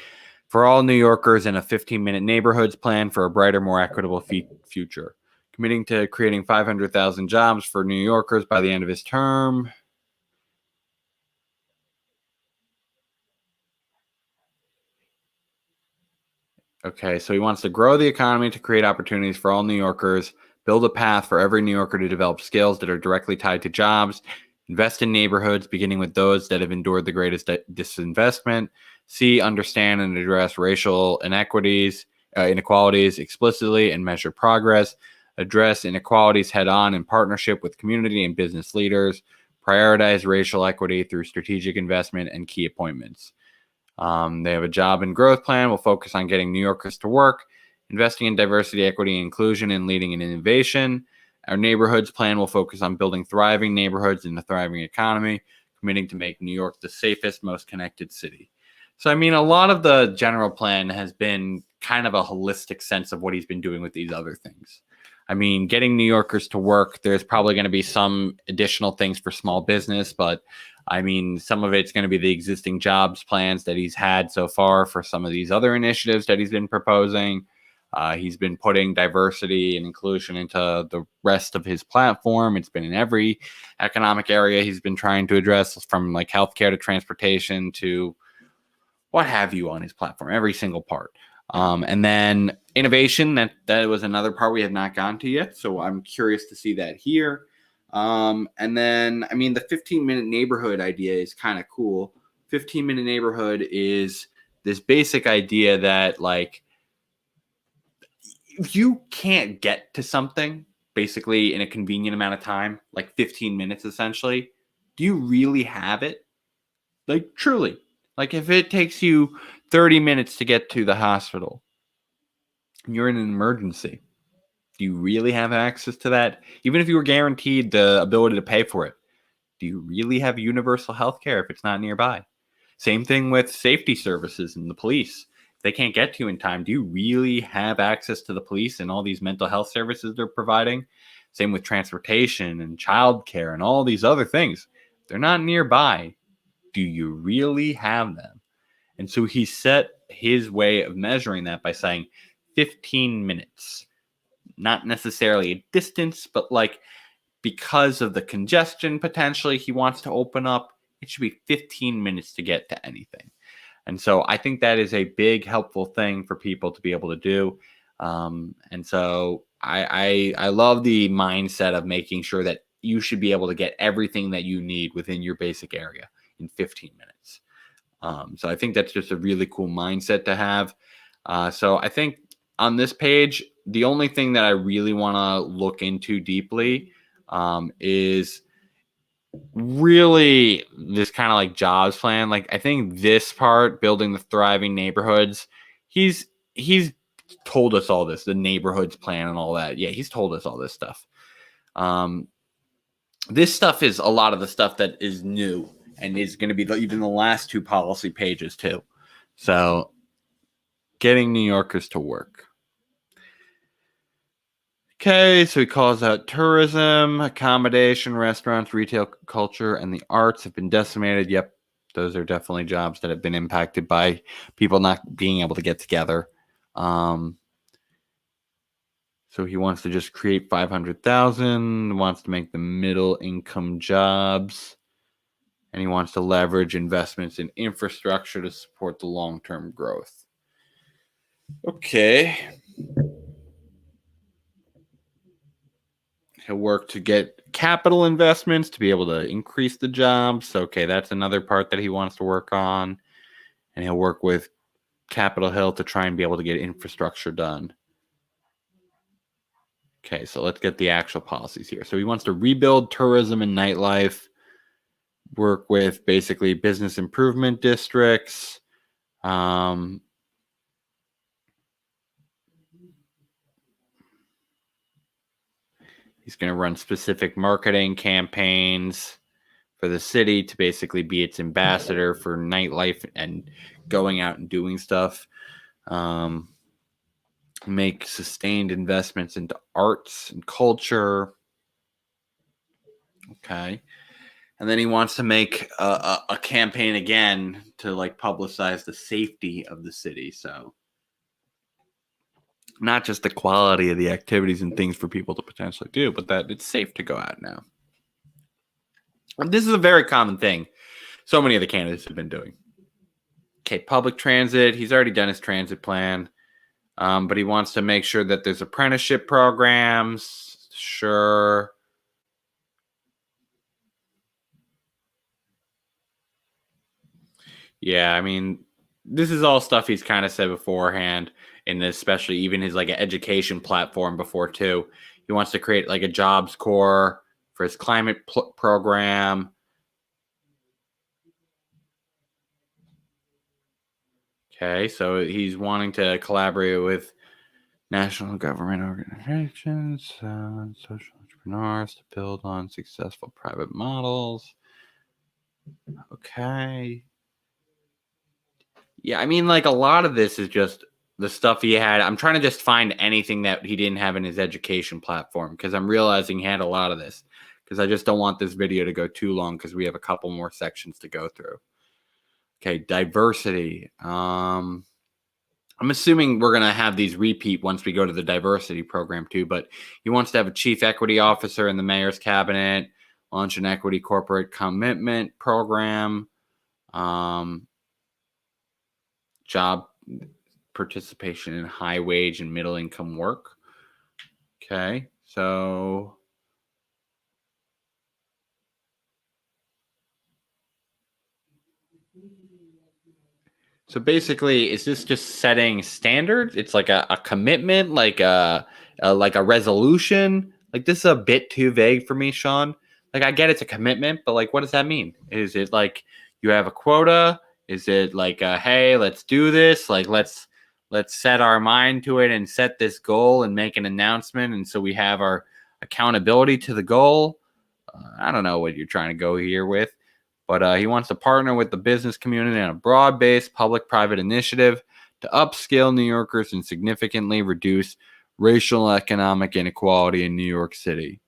for all New Yorkers and a 15-minute neighborhoods plan for a brighter, more equitable future. Committing to creating 500,000 jobs for New Yorkers by the end of his term. Okay, so he wants to grow the economy to create opportunities for all New Yorkers, build a path for every New Yorker to develop skills that are directly tied to jobs, invest in neighborhoods, beginning with those that have endured the greatest disinvestment, see, understand, and address racial inequities, inequalities explicitly and measure progress, address inequalities head-on in partnership with community and business leaders, prioritize racial equity through strategic investment and key appointments. They have a job and growth plan. Will focus on getting New Yorkers to work, investing in diversity, equity, and inclusion, and leading in innovation. Our neighborhoods plan will focus on building thriving neighborhoods and a thriving economy, committing to make New York the safest, most connected city. So, I mean, a lot of the general plan has been kind of a holistic sense of what he's been doing with these other things. I mean, getting New Yorkers to work, there's probably going to be some additional things for small business, but I mean, some of it's going to be the existing jobs plans that he's had so far for some of these other initiatives that he's been proposing. He's been putting diversity and inclusion into the rest of his platform. It's been in every economic area he's been trying to address, from like healthcare to transportation to what have you on his platform, every single part. And then innovation, that was another part we have not gone to yet. So I'm curious to see that here. And then, I mean, the 15-minute neighborhood idea is kind of cool. 15-minute neighborhood is this basic idea that, like, if you can't get to something basically in a convenient amount of time, like 15 minutes essentially, do you really have it? Like, truly. Like, if it takes you 30 minutes to get to the hospital, and you're in an emergency, do you really have access to that? Even if you were guaranteed the ability to pay for it, do you really have universal health care if it's not nearby? Same thing with safety services and the police. If they can't get to you in time, do you really have access to the police and all these mental health services they're providing? Same with transportation and childcare and all these other things. If they're not nearby, do you really have them? And so he set his way of measuring that by saying 15 minutes. Not necessarily a distance, but like, because of the congestion potentially he wants to open up, it should be 15 minutes to get to anything. And so I think that is a big helpful thing for people to be able to do. And so I love the mindset of making sure that you should be able to get everything that you need within your basic area in 15 minutes. So I think that's just a really cool mindset to have. So I think on this page, the only thing that I really want to look into deeply is really this kind of like jobs plan. Like, I think this part, building the thriving neighborhoods, he's told us all this, the neighborhoods plan and all that. Yeah, he's told us all this stuff. This stuff is a lot of the stuff that is new and is going to be even the last 2 policy pages too. So getting New Yorkers to work. Okay, so he calls out tourism, accommodation, restaurants, retail, culture, and the arts have been decimated. Yep, those are definitely jobs that have been impacted by people not being able to get together. So he wants to just create 500,000, wants to make the middle income jobs, and he wants to leverage investments in infrastructure to support the long-term growth. Okay. He'll work to get capital investments to be able to increase the jobs. Okay, that's another part that he wants to work on. And he'll work with Capitol Hill to try and be able to get infrastructure done. Okay, so let's get the actual policies here. So he wants to rebuild tourism and nightlife, work with basically business improvement districts. He's going to run specific marketing campaigns for the city to basically be its ambassador for nightlife and going out and doing stuff. Make sustained investments into arts and culture. Okay. And then he wants to make a campaign again to like publicize the safety of the city. So not just the quality of the activities and things for people to potentially do, but that it's safe to go out now. And this is a very common thing so many of the candidates have been doing. Okay, public transit. He's already done his transit plan, but he wants to make sure that there's apprenticeship programs. Sure. Yeah, I mean, this is all stuff he's kind of said beforehand, and especially even his like education platform before too. He wants to create like a jobs corps for his climate program. Okay, so he's wanting to collaborate with national government organizations, social entrepreneurs to build on successful private models. Okay. Yeah, I mean, like a lot of this is just the stuff he had. I'm trying to just find anything that he didn't have in his education platform because I'm realizing he had a lot of this because I just don't want this video to go too long because we have a couple more sections to go through. Okay, diversity. I'm assuming we're going to have these repeat once we go to the diversity program too, but he wants to have a chief equity officer in the mayor's cabinet, launch an equity corporate commitment program, job participation in high wage and middle income work. Okay, so basically, is this just setting standards? It's like a commitment, like a resolution. Like this is a bit too vague for me, Shaun. Like I get it's a commitment, but like what does that mean? Is it like you have a quota? Is it like hey, let's do this? Like let's set our mind to it and set this goal and make an announcement, and so we have our accountability to the goal. I don't know what you're trying to go here with. But he wants to partner with the business community on a broad-based public-private initiative to upskill New Yorkers and significantly reduce racial and economic inequality in New York City.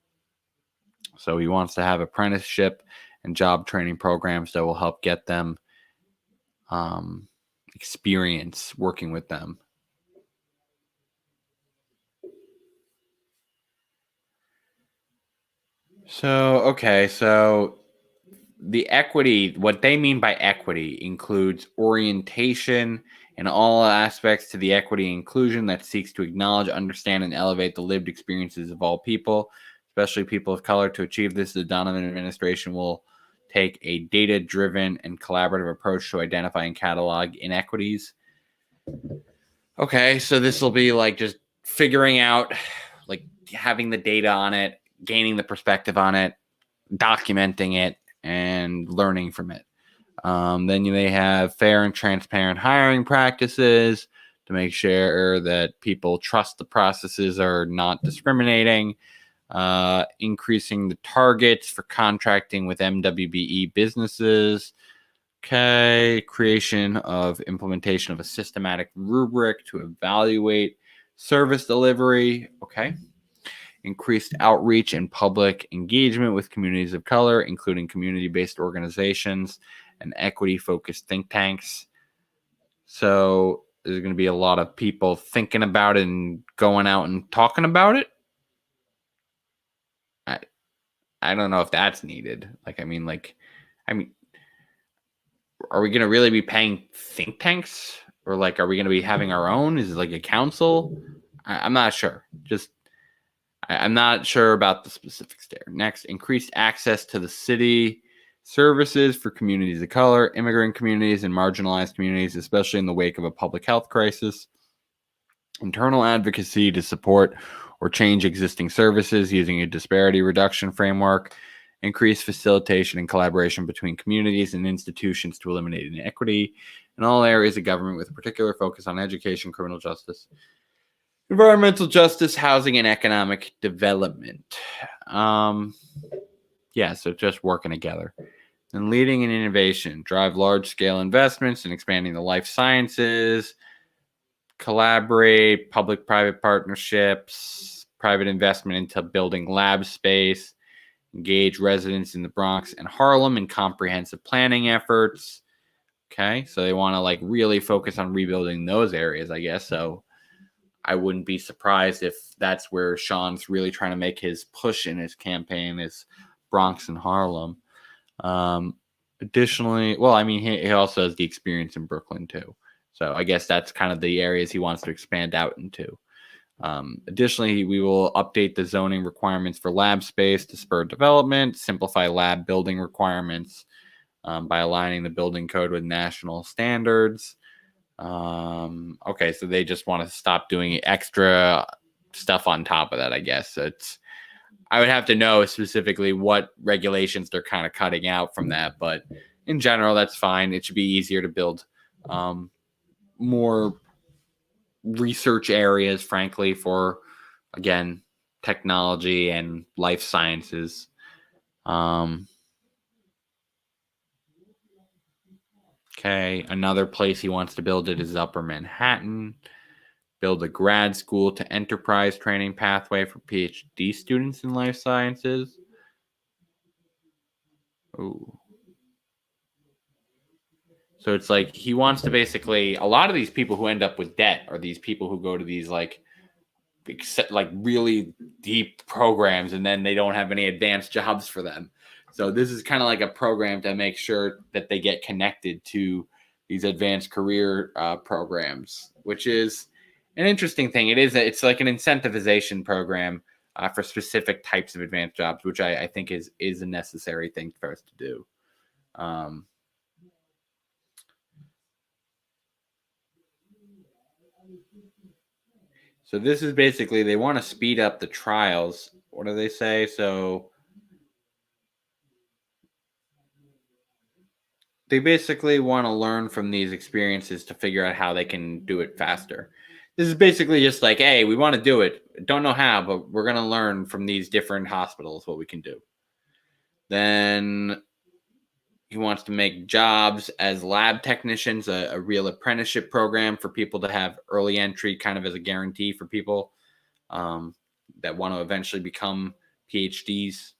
So he wants to have apprenticeship and job training programs that will help get them experience working with them. So the equity, what they mean by equity includes orientation and all aspects to the equity inclusion that seeks to acknowledge, understand, and elevate the lived experiences of all people, especially people of color. To achieve this, the Donovan administration will take a data-driven and collaborative approach to identify and catalog inequities. Okay, so this will be like just figuring out, like having the data on it, gaining the perspective on it, documenting it, and learning from it. Then they have fair and transparent hiring practices to make sure that people trust the processes are not discriminating, increasing the targets for contracting with MWBE businesses. Okay, creation of implementation of a systematic rubric to evaluate service delivery. Okay. Increased outreach and public engagement with communities of color, including community-based organizations and equity-focused think tanks. So there's going to be a lot of people thinking about it and going out and talking about it. I don't know if that's needed. I mean, are we going to really be paying think tanks, or are we going to be having our own? Is it like a council? I'm not sure. I'm not sure about the specifics there. Next, increased access to the city services for communities of color, immigrant communities, and marginalized communities, especially in the wake of a public health crisis. Internal advocacy to support or change existing services using a disparity reduction framework. Increased facilitation and collaboration between communities and institutions to eliminate inequity in all areas of government, with a particular focus on education, criminal justice, environmental justice, housing, and economic development. So just working together. And leading in innovation, drive large-scale investments and expanding the life sciences, collaborate, public-private partnerships, private investment into building lab space, engage residents in the Bronx and Harlem in comprehensive planning efforts. Okay, so they want to really focus on rebuilding those areas, I guess. So I wouldn't be surprised if that's where Shaun's really trying to make his push in his campaign, is Bronx and Harlem. Additionally, he also has the experience in Brooklyn too. So I guess that's kind of the areas he wants to expand out into. Additionally, we will update the zoning requirements for lab space to spur development, simplify lab building requirements by aligning the building code with national standards. Okay, so they just want to stop doing extra stuff on top of that, I guess. I would have to know specifically what regulations they're kind of cutting out from that, but in general, that's fine. It should be easier to build more research areas, frankly, for, again, technology and life sciences. Okay, another place he wants to build it is Upper Manhattan. Build a grad school to enterprise training pathway for PhD students in life sciences. Ooh. So it's he wants to basically, a lot of these people who end up with debt are these people who go to these really deep programs and then they don't have any advanced jobs for them. So this is kind of like a program to make sure that they get connected to these advanced career programs, which is an interesting thing. It's like an incentivization program for specific types of advanced jobs, which I think is a necessary thing for us to do. So this is basically, they want to speed up the trials. What do they say? So they basically want to learn from these experiences to figure out how they can do it faster. This is basically just hey, we want to do it. Don't know how, but we're going to learn from these different hospitals what we can do. Then he wants to make jobs as lab technicians a real apprenticeship program for people to have early entry, kind of as a guarantee for people that want to eventually become PhDs.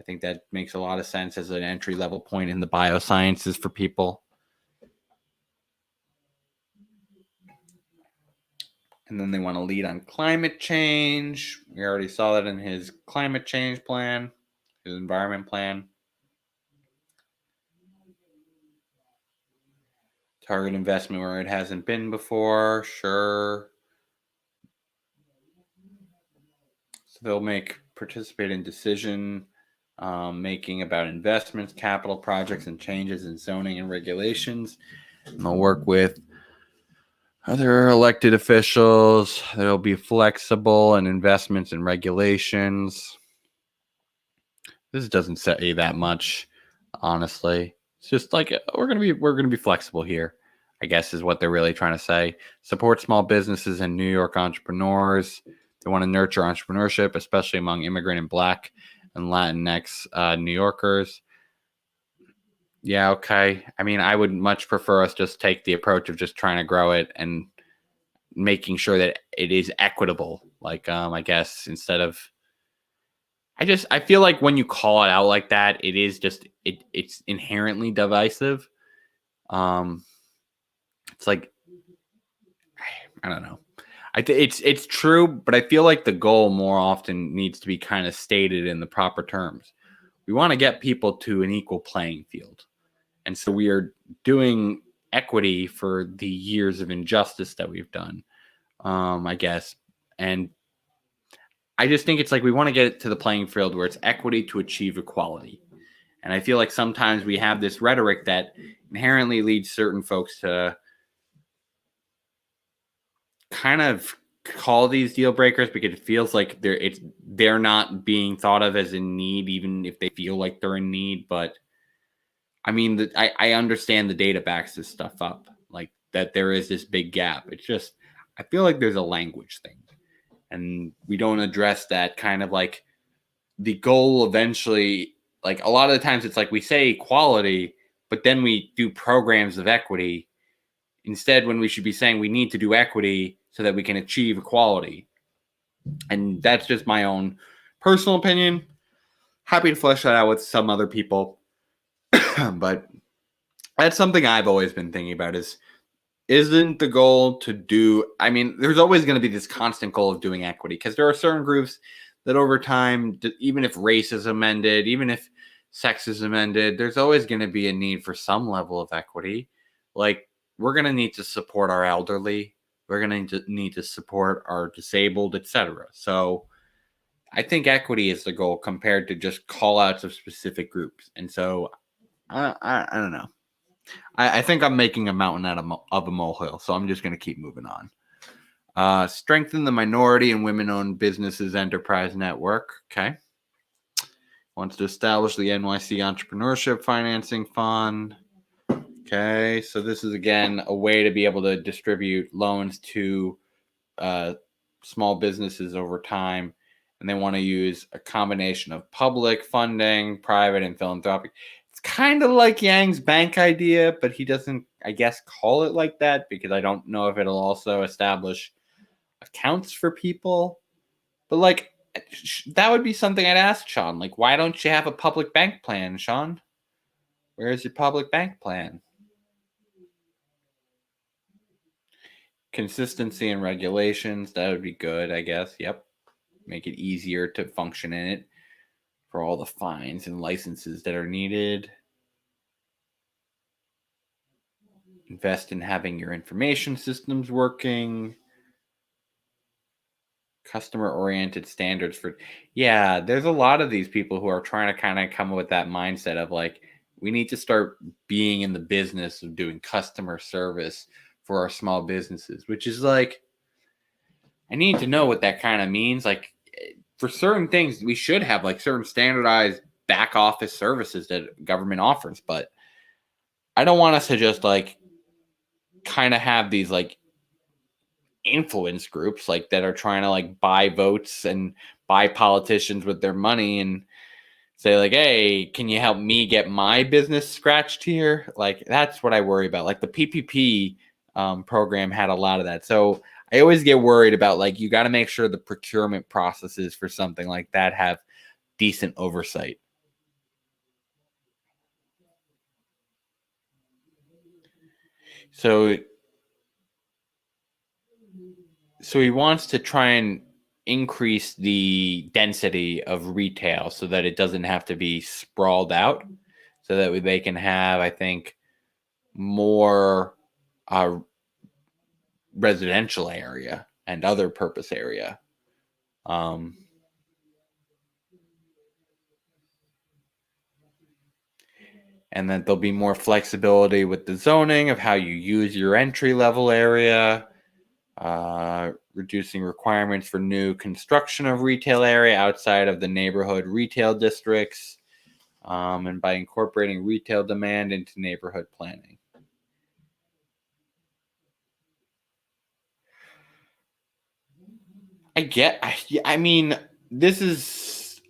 I think that makes a lot of sense as an entry level point in the biosciences for people. And then they want to lead on climate change. We already saw that in his climate change plan, his environment plan. Target investment where it hasn't been before, sure. So they'll participate in decision making about investments, capital projects, and changes in zoning and regulations. And they'll work with other elected officials. They'll be flexible in investments and regulations. This doesn't say that much, honestly. It's just we're gonna be flexible here. I guess is what they're really trying to say. Support small businesses and New York entrepreneurs. They want to nurture entrepreneurship, especially among immigrant and Black and Latinx New Yorkers. Yeah, okay. I mean, I would much prefer us just take the approach of just trying to grow it and making sure that it is equitable. Like, I guess instead of, I feel like when you call it out like that, it is just it's inherently divisive. Um, it's like, I don't know. It's true, but I feel like the goal more often needs to be kind of stated in the proper terms. We want to get people to an equal playing field. And so we are doing equity for the years of injustice that we've done, I guess. And I just think it's like we want to get it to the playing field where it's equity to achieve equality. And I feel like sometimes we have this rhetoric that inherently leads certain folks to kind of call these deal breakers because it feels like they're not being thought of as in need, even if they feel like they're in need. But I mean, I understand the data backs this stuff up, like that there is this big gap. It's just, I feel like there's a language thing, and we don't address that kind of like the goal eventually. Like a lot of the times it's like we say equality, but then we do programs of equity instead when we should be saying we need to do equity so that we can achieve equality. And that's just my own personal opinion. Happy to flesh that out with some other people. But that's something I've always been thinking about is isn't the goal to do, I mean, there's always going to be this constant goal of doing equity because there are certain groups that over time, even if racism ended, even if sexism ended, there's always going to be a need for some level of equity. Like we're going to need to support our elderly. We're going to need to support our disabled, etc. So I think equity is the goal compared to just call outs of specific groups. And so I don't know. I think I'm making a mountain out of a molehill, so I'm just going to keep moving on. Strengthen the minority and women-owned businesses enterprise network. Okay. Wants to establish the NYC Entrepreneurship Financing Fund. Okay. So this is, again, a way to be able to distribute loans to small businesses over time. And they want to use a combination of public funding, private, and philanthropic. It's kind of like Yang's bank idea, but he doesn't, I guess, call it like that because I don't know if it'll also establish accounts for people. But like, that would be something I'd ask Shaun. Like, why don't you have a public bank plan, Shaun? Where is your public bank plan? Consistency and regulations, that would be good, I guess. Yep. Make it easier to function in it for all the fines and licenses that are needed. Invest in having your information systems working. Customer-oriented standards for, yeah, there's a lot of these people who are trying to kind of come up with that mindset of like, we need to start being in the business of doing customer service for our small businesses, which is like, I need to know what that kind of means. Like, for certain things, we should have like certain standardized back office services that government offers, but I don't want us to just like kind of have these like influence groups like that are trying to like buy votes and buy politicians with their money and say like, hey, can you help me get my business scratched here? Like that's what I worry about. Like the PPP program had a lot of that. So I always get worried about like, you got to make sure the procurement processes for something like that have decent oversight. So he wants to try and increase the density of retail so that it doesn't have to be sprawled out, so that they can have, I think, more residential area and other purpose area. And that there'll be more flexibility with the zoning of how you use your entry level area. Reducing requirements for new construction of retail area outside of the neighborhood retail districts, and by incorporating retail demand into neighborhood planning. I mean, this is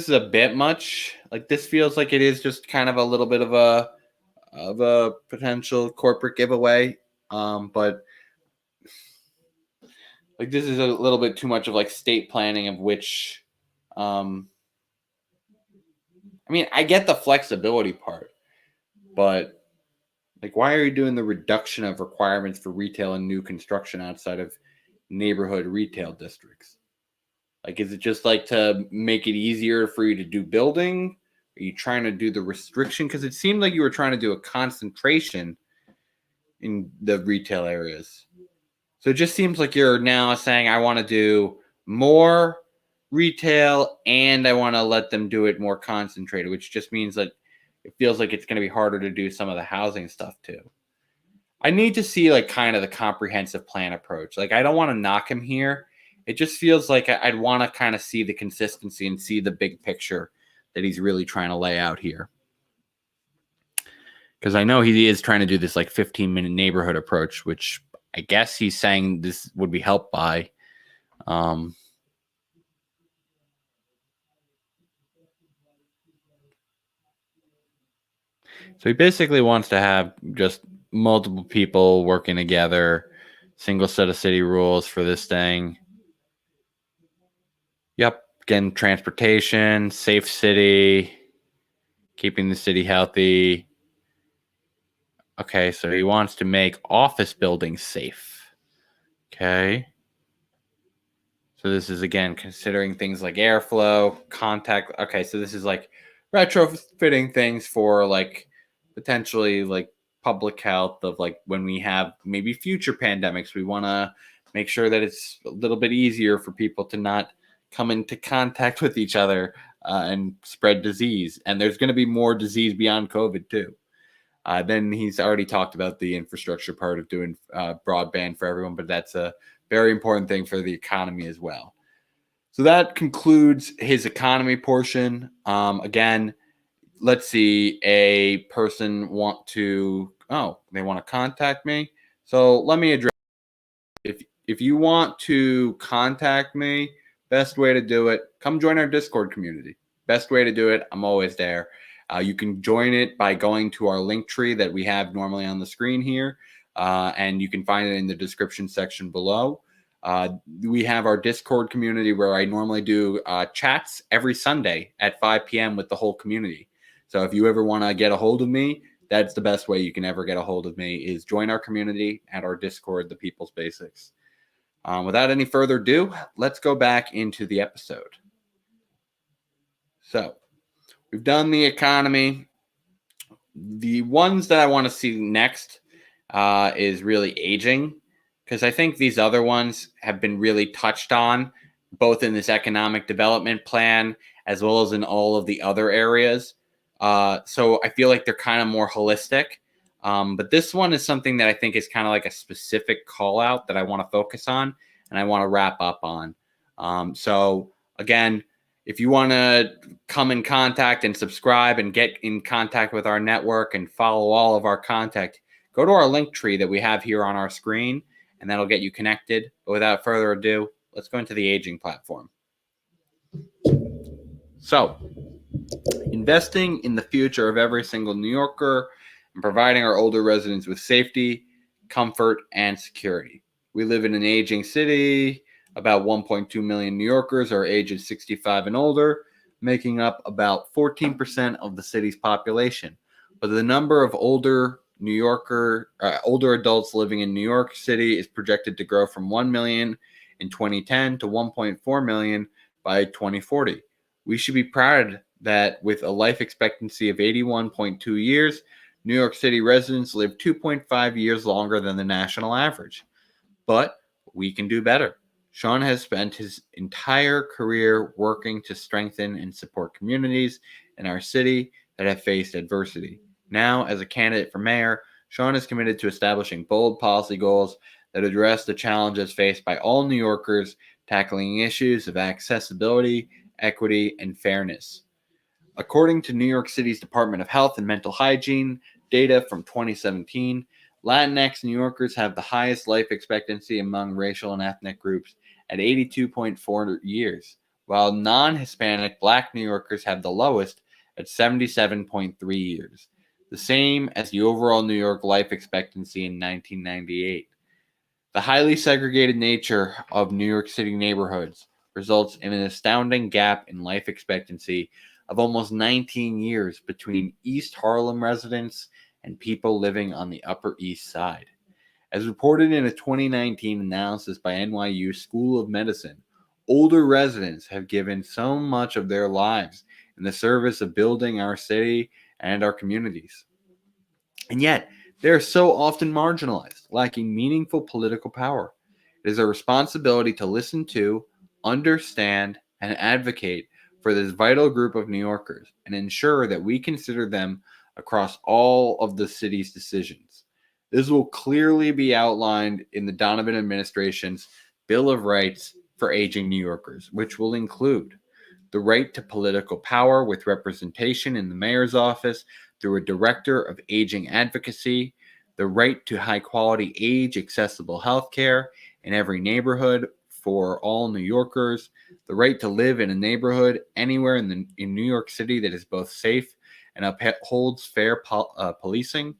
a bit much. Like, this feels like it is just kind of a little bit of a potential corporate giveaway. But like, this is a little bit too much of like state planning of which. Um, I mean, I get the flexibility part, but like, why are you doing the reduction of requirements for retail and new construction outside of neighborhood retail districts? Like, is it just like to make it easier for you to do building? Are you trying to do the restriction? Because it seemed like you were trying to do a concentration in the retail areas. So it just seems like you're now saying, I want to do more retail and I want to let them do it more concentrated, which just means that it feels like it's going to be harder to do some of the housing stuff too. I need to see like kind of the comprehensive plan approach. Like, I don't want to knock him here. It just feels like I'd want to kind of see the consistency and see the big picture that he's really trying to lay out here. Because I know he is trying to do this like 15-minute neighborhood approach, which I guess he's saying this would be helped by. So he basically wants to have just multiple people working together, single set of city rules for this thing. Yep. Again, transportation, safe city, keeping the city healthy. Okay, so he wants to make office buildings safe. Okay. So this is, again, considering things like airflow, contact. Okay, so this is like retrofitting things for like potentially like public health of like when we have maybe future pandemics, we want to make sure that it's a little bit easier for people to not come into contact with each other and spread disease. And there's going to be more disease beyond COVID too. Then he's already talked about the infrastructure part of doing broadband for everyone, but that's a very important thing for the economy as well. So that concludes his economy portion. Again, let's see, a person they want to contact me. So let me address, if you want to contact me, best way to do it, come join our Discord community. Best way to do it, I'm always there. You can join it by going to our link tree that we have normally on the screen here, and you can find it in the description section below. We have our Discord community where I normally do chats every Sunday at 5 p.m. with the whole community. So if you ever want to get a hold of me, that's the best way you can ever get a hold of me, is join our community at our Discord, The People's Basics. Without any further ado, let's go back into the episode. So we've done the economy. The ones that I want to see next is really aging, because I think these other ones have been really touched on, both in this economic development plan as well as in all of the other areas. So I feel like they're kind of more holistic. But this one is something that I think is kind of like a specific call out that I want to focus on and I want to wrap up on. So again, if you want to come in contact and subscribe and get in contact with our network and follow all of our contact, go to our link tree that we have here on our screen, and that'll get you connected. But without further ado, let's go into the aging platform. So, investing in the future of every single New Yorker and providing our older residents with safety, comfort, and security. We live in an aging city. About 1.2 million New Yorkers are ages 65 and older, making up about 14% of the city's population. But the number of older adults living in New York City is projected to grow from 1 million in 2010 to 1.4 million by 2040. We should be proud that with a life expectancy of 81.2 years, New York City residents live 2.5 years longer than the national average. But we can do better. Shaun has spent his entire career working to strengthen and support communities in our city that have faced adversity. Now, as a candidate for mayor, Shaun is committed to establishing bold policy goals that address the challenges faced by all New Yorkers, tackling issues of accessibility, equity, and fairness. According to New York City's Department of Health and Mental Hygiene data from 2017, Latinx New Yorkers have the highest life expectancy among racial and ethnic groups at 82.4 years, while non-Hispanic Black New Yorkers have the lowest at 77.3 years, the same as the overall New York life expectancy in 1998. The highly segregated nature of New York City neighborhoods results in an astounding gap in life expectancy of almost 19 years between East Harlem residents and people living on the Upper East Side. As reported in a 2019 analysis by NYU School of Medicine, older residents have given so much of their lives in the service of building our city and our communities. And yet, they are so often marginalized, lacking meaningful political power. It is our responsibility to listen to, understand, and advocate for this vital group of New Yorkers and ensure that we consider them across all of the city's decisions. This will clearly be outlined in the Donovan administration's Bill of Rights for Aging New Yorkers, which will include the right to political power with representation in the mayor's office through a director of aging advocacy, the right to high quality age accessible health care in every neighborhood for all New Yorkers, the right to live in a neighborhood anywhere in New York City that is both safe and upholds fair policing,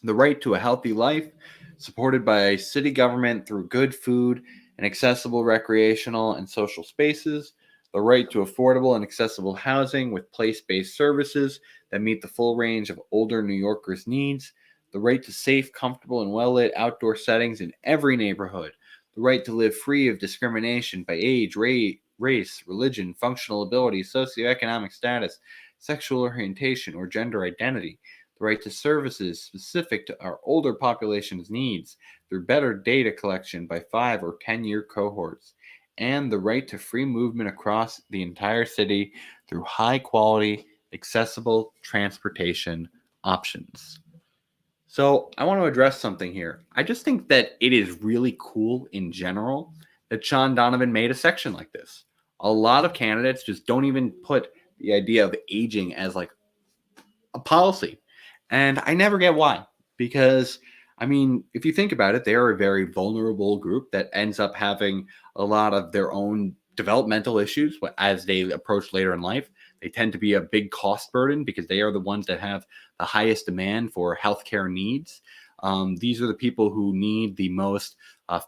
the right to a healthy life supported by city government through good food and accessible recreational and social spaces, the right to affordable and accessible housing with place-based services that meet the full range of older New Yorkers' needs, the right to safe, comfortable, and well-lit outdoor settings in every neighborhood, the right to live free of discrimination by age, race, religion, functional ability, socioeconomic status, sexual orientation, or gender identity, the right to services specific to our older population's needs through better data collection by 5 or 10-year cohorts, and the right to free movement across the entire city through high quality, accessible transportation options. So, I want to address something here. I just think that it is really cool in general that Shaun Donovan made a section like this. A lot of candidates just don't even put the idea of aging as like a policy. And I never get why. Because, I mean, if you think about it, they are a very vulnerable group that ends up having a lot of their own developmental issues as they approach later in life. They tend to be a big cost burden because they are the ones that have the highest demand for healthcare needs. These are the people who need the most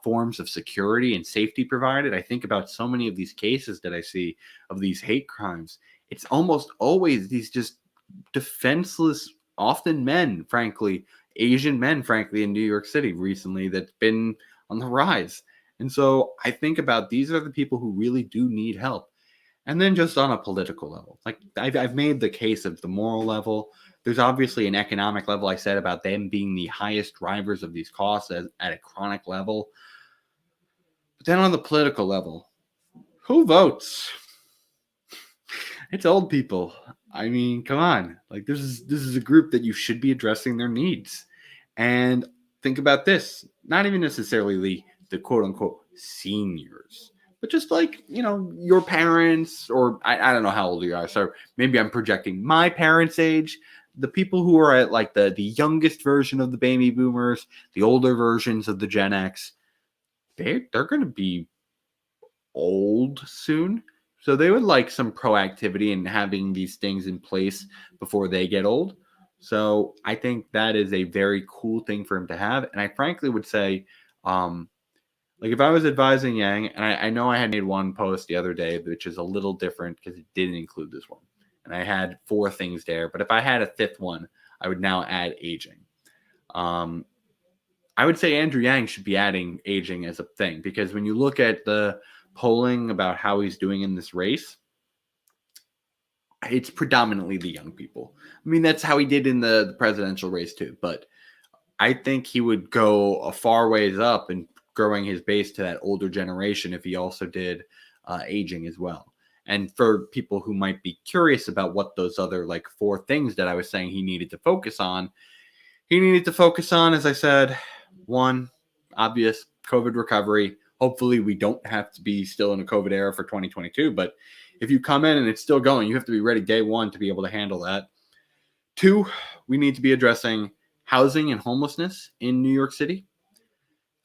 forms of security and safety provided. I think about so many of these cases that I see of these hate crimes. It's almost always these just defenseless, often men, frankly, Asian men, frankly, in New York City recently that's been on the rise. And so I think about these are the people who really do need help. And then just on a political level, like I've made the case of the moral level. There's obviously an economic level. I said about them being the highest drivers of these costs at a chronic level. But then on the political level, who votes? It's old people. I mean, come on. Like this is a group that you should be addressing their needs. And think about this. Not even necessarily the quote unquote seniors, but just like, your parents, or I don't know how old you are. So maybe I'm projecting my parents' age. The people who are at like the youngest version of the baby boomers, the older versions of the Gen X, they're gonna be old soon. So they would like some proactivity in having these things in place before they get old. So I think that is a very cool thing for him to have. And I frankly would say, like if I was advising Yang, and I know I had made one post the other day, which is a little different because it didn't include this one. And I had 4 things there. But if I had a 5th one, I would now add aging. I would say Andrew Yang should be adding aging as a thing because when you look at the polling about how he's doing in this race, it's predominantly the young people. I mean, that's how he did in the presidential race too. But I think he would go a far ways up and growing his base to that older generation if he also did aging as well. And for people who might be curious about what those other like 4 things that I was saying he needed to focus on, as I said, 1, obvious COVID recovery. Hopefully we don't have to be still in a COVID era for 2022, but if you come in and it's still going, you have to be ready day 1 to be able to handle that. 2, we need to be addressing housing and homelessness in New York City.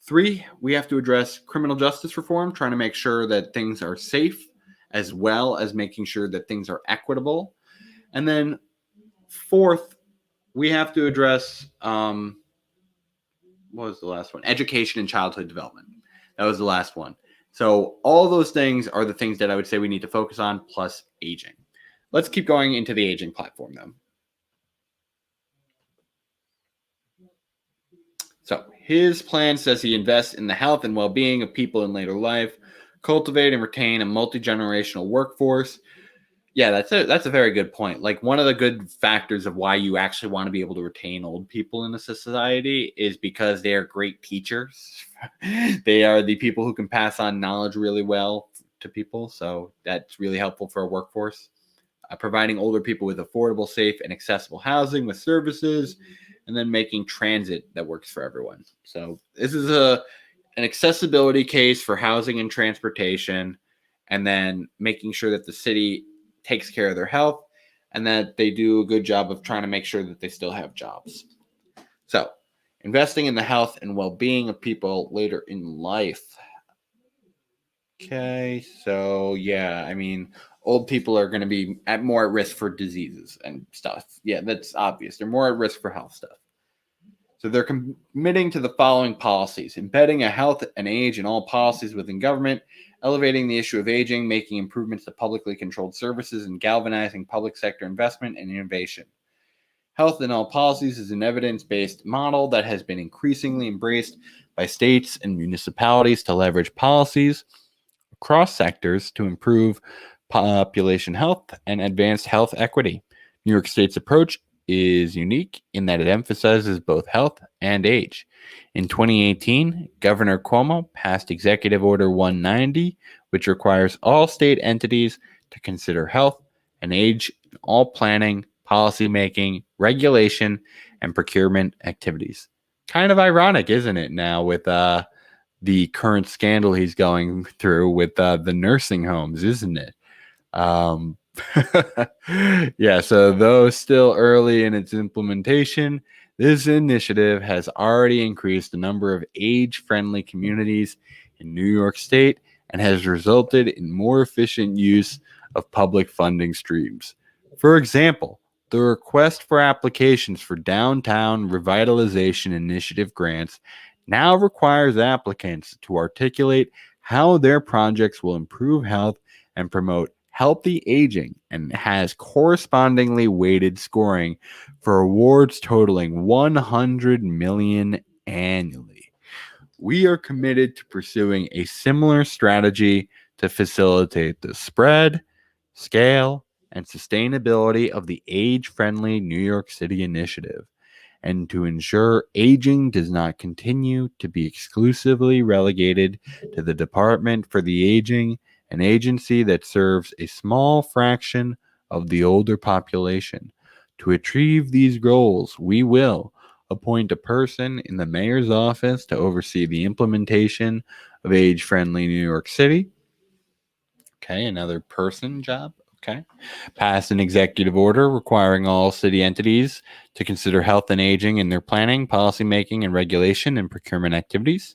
3, we have to address criminal justice reform, trying to make sure that things are safe, as well as making sure that things are equitable. And then 4th, we have to address what was the last one? Education and childhood development. That was the last one. So all those things are the things that I would say we need to focus on, plus aging. Let's keep going into the aging platform, though. So his plan says he invests in the health and well-being of people in later life, cultivate and retain a multi-generational workforce. Yeah, that's a very good point. Like, one of the good factors of why you actually want to be able to retain old people in a society is because they are great teachers. They are the people who can pass on knowledge really well to people. So that's really helpful for a workforce. Providing older people with affordable, safe, and accessible housing with services, and then making transit that works for everyone. So this is an accessibility case for housing and transportation, and then making sure that the city takes care of their health and that they do a good job of trying to make sure that they still have jobs. So, investing in the health and well-being of people later in life. Okay, so yeah, I mean, old people are going to be more at risk for diseases and stuff. Yeah, that's obvious. They're more at risk for health stuff. So they're committing to the following policies: embedding a health and age in all policies within government, elevating the issue of aging, making improvements to publicly controlled services, and galvanizing public sector investment and innovation. Health in all policies is an evidence-based model that has been increasingly embraced by states and municipalities to leverage policies across sectors to improve population health and advance health equity. New York State's approach is unique in that it emphasizes both health and age. In 2018, Governor Cuomo passed Executive Order 190, which requires all state entities to consider health and age in all planning, policymaking, regulation, and procurement activities. Kind of ironic, isn't it, now with the current scandal he's going through with the nursing homes, isn't it? Yeah, so though still early in its implementation, this initiative has already increased the number of age-friendly communities in New York State and has resulted in more efficient use of public funding streams. For example, the request for applications for Downtown Revitalization Initiative grants now requires applicants to articulate how their projects will improve health and promote healthy aging, and has correspondingly weighted scoring for awards totaling $100 million annually. We are committed to pursuing a similar strategy to facilitate the spread, scale, and sustainability of the age-friendly New York City initiative, and to ensure aging does not continue to be exclusively relegated to the Department for the Aging, an agency that serves a small fraction of the older population. To achieve these goals, we will appoint a person in the mayor's office to oversee the implementation of age-friendly New York City. Okay, another person job. Okay. Pass an executive order requiring all city entities to consider health and aging in their planning, policymaking, and regulation and procurement activities.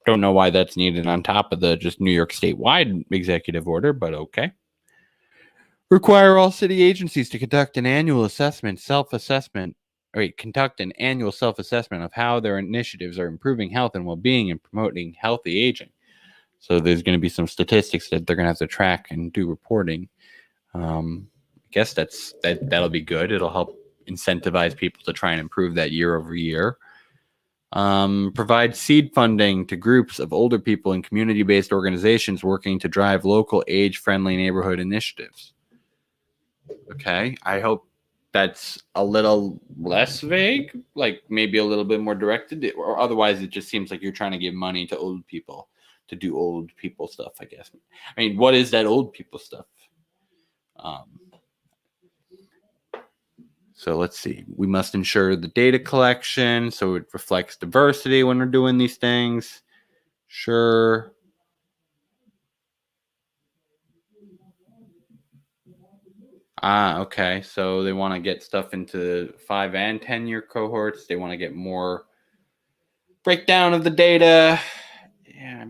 Don't know why that's needed on top of the just New York statewide executive order, but okay. Require all city agencies to conduct an annual self-assessment of how their initiatives are improving health and well-being and promoting healthy aging. So there's going to be some statistics that they're going to have to track and do reporting. I guess that'll be good. It'll help incentivize people to try and improve that year over year. Provide seed funding to groups of older people and community-based organizations working to drive local age-friendly neighborhood initiatives. Okay, I hope that's a little less vague, like maybe a little bit more directed, or otherwise it just seems like you're trying to give money to old people to do old people stuff, I guess. I mean, what is that old people stuff? So let's see. We must ensure the data collection so it reflects diversity when we're doing these things. Sure. Okay. So they want to get stuff into 5 and 10-year cohorts. They want to get more breakdown of the data. Yeah,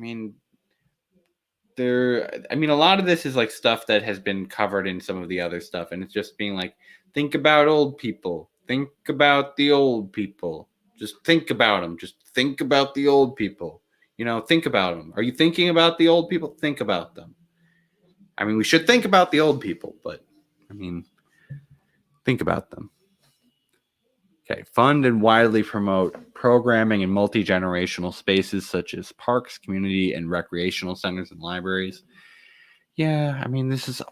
a lot of this is like stuff that has been covered in some of the other stuff, and it's just being like, think about old people. Think about the old people. Just think about them. Just think about the old people. Think about them. Are you thinking about the old people? Think about them. We should think about the old people, but think about them. Okay, fund and widely promote programming in multi-generational spaces such as parks, community and recreational centers, and libraries. Yeah, this is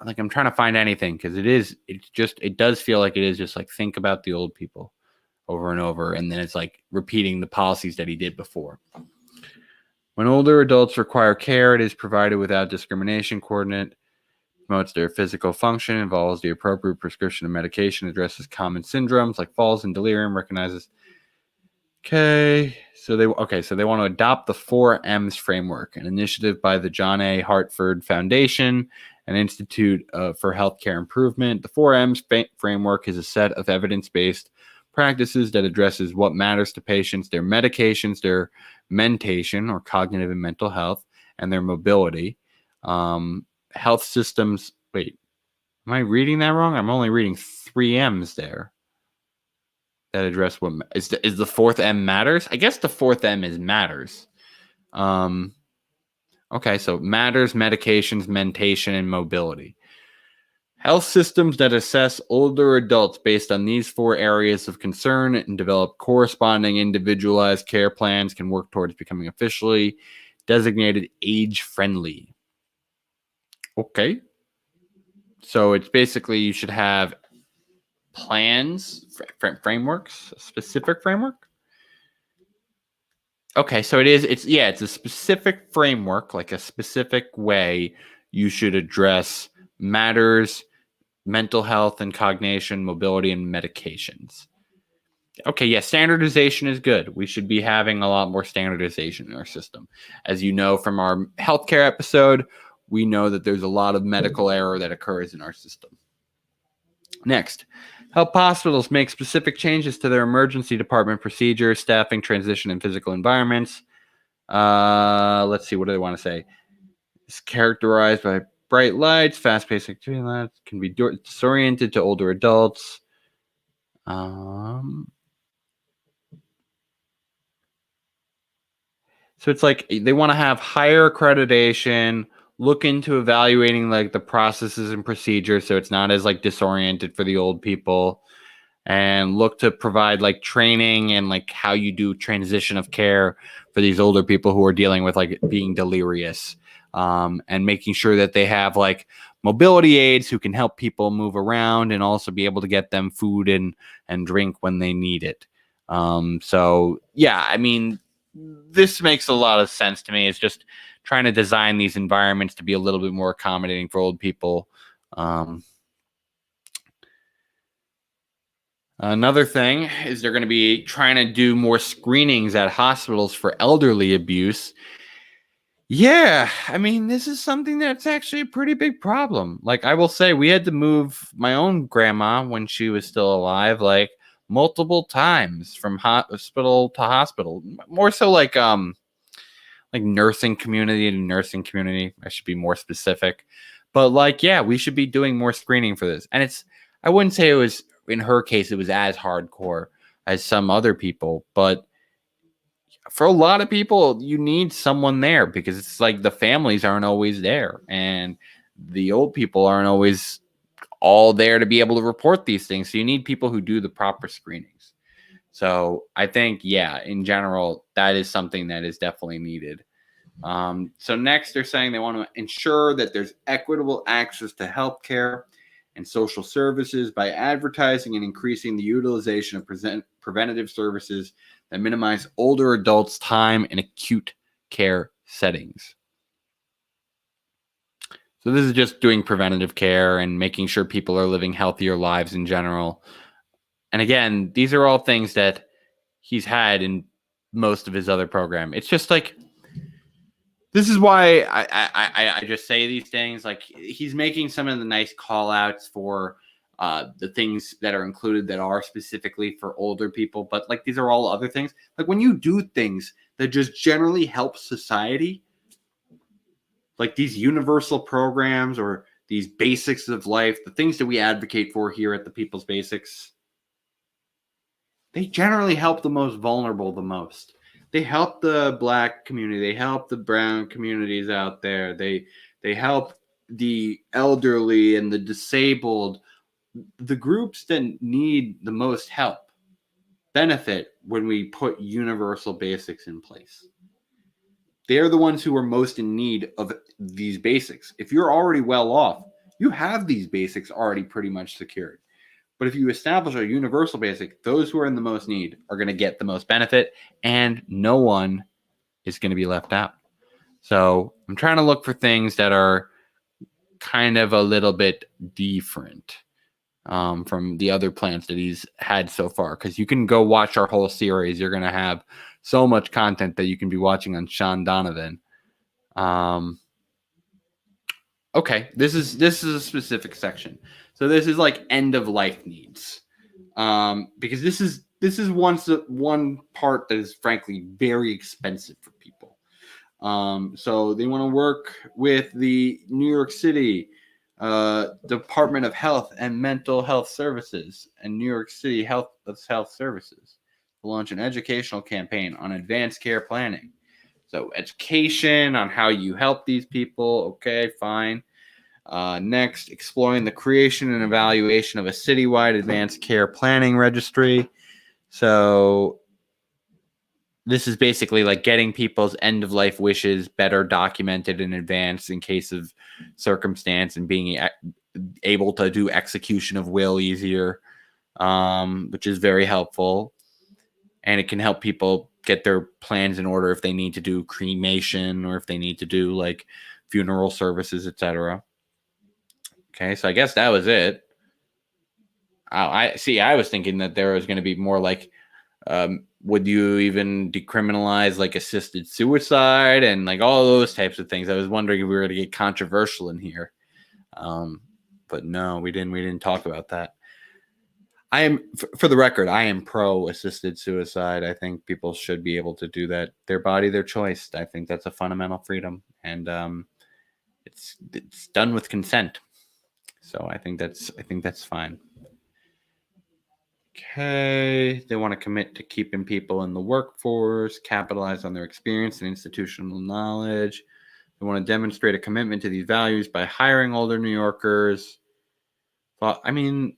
like, I'm trying to find anything because it does feel like it is just like, think about the old people over and over, and then it's like repeating the policies that he did before. When older adults require care, it is provided without discrimination. Coordinate promotes their physical function, involves the appropriate prescription of medication, addresses common syndromes like falls and delirium, recognizes. So they want to adopt the 4Ms framework, an initiative by the John A. Hartford Foundation and Institute for Healthcare Improvement. The 4Ms framework is a set of evidence-based practices that addresses what matters to patients, their medications, their mentation or cognitive and mental health, and their mobility. Health systems. Wait, am I reading that wrong? I'm only reading 3Ms there that address what is the 4th M matters. I guess the 4th M is matters. Okay, so matters, medications, mentation, and mobility. Health systems that assess older adults based on these 4 areas of concern and develop corresponding individualized care plans can work towards becoming officially designated age-friendly. Okay. So it's basically you should have plans, frameworks, a specific framework. Okay, so it's a specific framework, like a specific way you should address matters, mental health and cognition, mobility, and medications. Okay, yeah, standardization is good. We should be having a lot more standardization in our system. As you know from our healthcare episode, we know that there's a lot of medical error that occurs in our system. Next, help hospitals make specific changes to their emergency department procedures, staffing, transition, and physical environments. Let's see, what do they want to say? It's characterized by bright lights, fast-paced activity lights, can be disoriented to older adults. So it's like they want to have higher accreditation, look into evaluating like the processes and procedures so it's not as like disoriented for the old people, and look to provide like training and like how you do transition of care for these older people who are dealing with like being delirious, and making sure that they have like mobility aids who can help people move around and also be able to get them food and drink when they need it. So yeah, this makes a lot of sense to me. It's just trying to design these environments to be a little bit more accommodating for old people. Another thing is they're going to be trying to do more screenings at hospitals for elderly abuse. Yeah, this is something that's actually a pretty big problem. Like, I will say, we had to move my own grandma when she was still alive, like multiple times from hospital to hospital. More so like nursing community to nursing community. I should be more specific. But like, yeah, we should be doing more screening for this. And I wouldn't say it was, in her case, it was as hardcore as some other people, but for a lot of people, you need someone there because it's like the families aren't always there and the old people aren't always all there to be able to report these things. So you need people who do the proper screenings. So I think, yeah, in general, that is something that is definitely needed. So next, they're saying they want to ensure that there's equitable access to healthcare and social services by advertising and increasing the utilization of preventative services that minimize older adults' time in acute care settings. So this is just doing preventative care and making sure people are living healthier lives in general. And again, these are all things that he's had in most of his other program. It's just like, This is why I just say these things. Like, he's making some of the nice call outs for the things that are included that are specifically for older people, but like these are all other things. Like, when you do things that just generally help society, like these universal programs or these basics of life, the things that we advocate for here at the People's Basics, they generally help the most vulnerable the most. They help the Black community. They help the brown communities out there. They help the elderly and the disabled. The groups that need the most help benefit when we put universal basics in place. They're the ones who are most in need of these basics. If you're already well off, you have these basics already pretty much secured. But if you establish a universal basic, those who are in the most need are going to get the most benefit, and no one is going to be left out. So I'm trying to look for things that are kind of a little bit different from the other plans that he's had so far. Because you can go watch our whole series. You're going to have so much content that you can be watching on Shaun Donovan. Okay, this is a specific section. So this is like end of life needs, because this is one part that is frankly very expensive for people. So they want to work with the New York City Department of Health and Mental Health Services and New York City Health Services to launch an educational campaign on advanced care planning. So education on how you help these people. Okay, fine. Next, exploring the creation and evaluation of a citywide advanced care planning registry. So this is basically like getting people's end of life wishes better documented in advance in case of circumstance and being able to do execution of will easier, which is very helpful. And it can help people get their plans in order if they need to do cremation or if they need to do like funeral services, etc. Okay, so I guess that was it. I see. I was thinking that there was going to be more like, would you even decriminalize like assisted suicide and like all those types of things? I was wondering if we were going to get controversial in here, but no, we didn't. We didn't talk about that. I am, for the record, I am pro assisted suicide. I think people should be able to do that. Their body, their choice. I think that's a fundamental freedom, and it's done with consent. So I think that's fine. Okay, they want to commit to keeping people in the workforce, capitalize on their experience and institutional knowledge. They want to demonstrate a commitment to these values by hiring older New Yorkers. Well, I mean,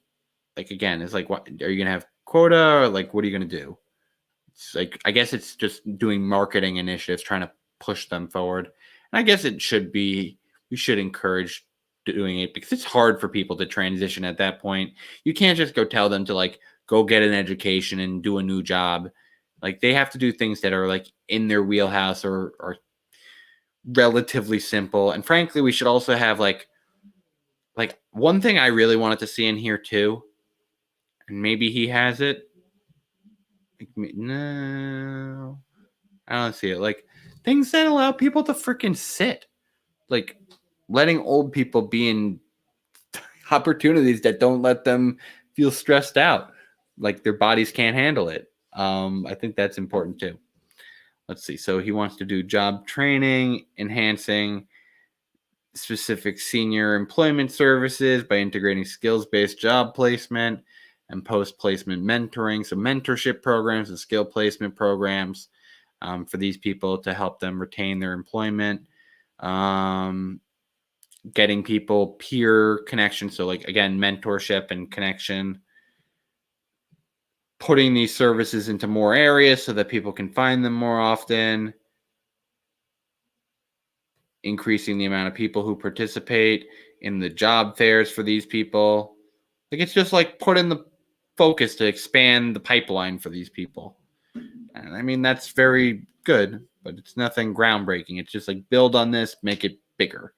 like again, it's like, what are you gonna have quota? Or like, what are you gonna do? It's like, I guess it's just doing marketing initiatives, trying to push them forward. And I guess it should be, we should encourage doing it because it's hard for people to transition at that point. You can't just go tell them to like go get an education and do a new job. Like they have to do things that are like in their wheelhouse or relatively simple. And frankly, we should also have like one thing I really wanted to see in here too, and maybe he has it. No, I don't see it. Like things that allow people to freaking sit, like letting old people be in opportunities that don't let them feel stressed out, like their bodies can't handle it. I think that's important too. Let's see. So he wants to do job training, enhancing specific senior employment services by integrating skills-based job placement and post-placement mentoring. So mentorship programs and skill placement programs for these people to help them retain their employment. Getting people peer connection. So like, again, mentorship and connection. Putting these services into more areas so that people can find them more often. Increasing the amount of people who participate in the job fairs for these people. Like it's just like put in the focus to expand the pipeline for these people. And I mean, that's very good, but it's nothing groundbreaking. It's just like build on this, make it bigger.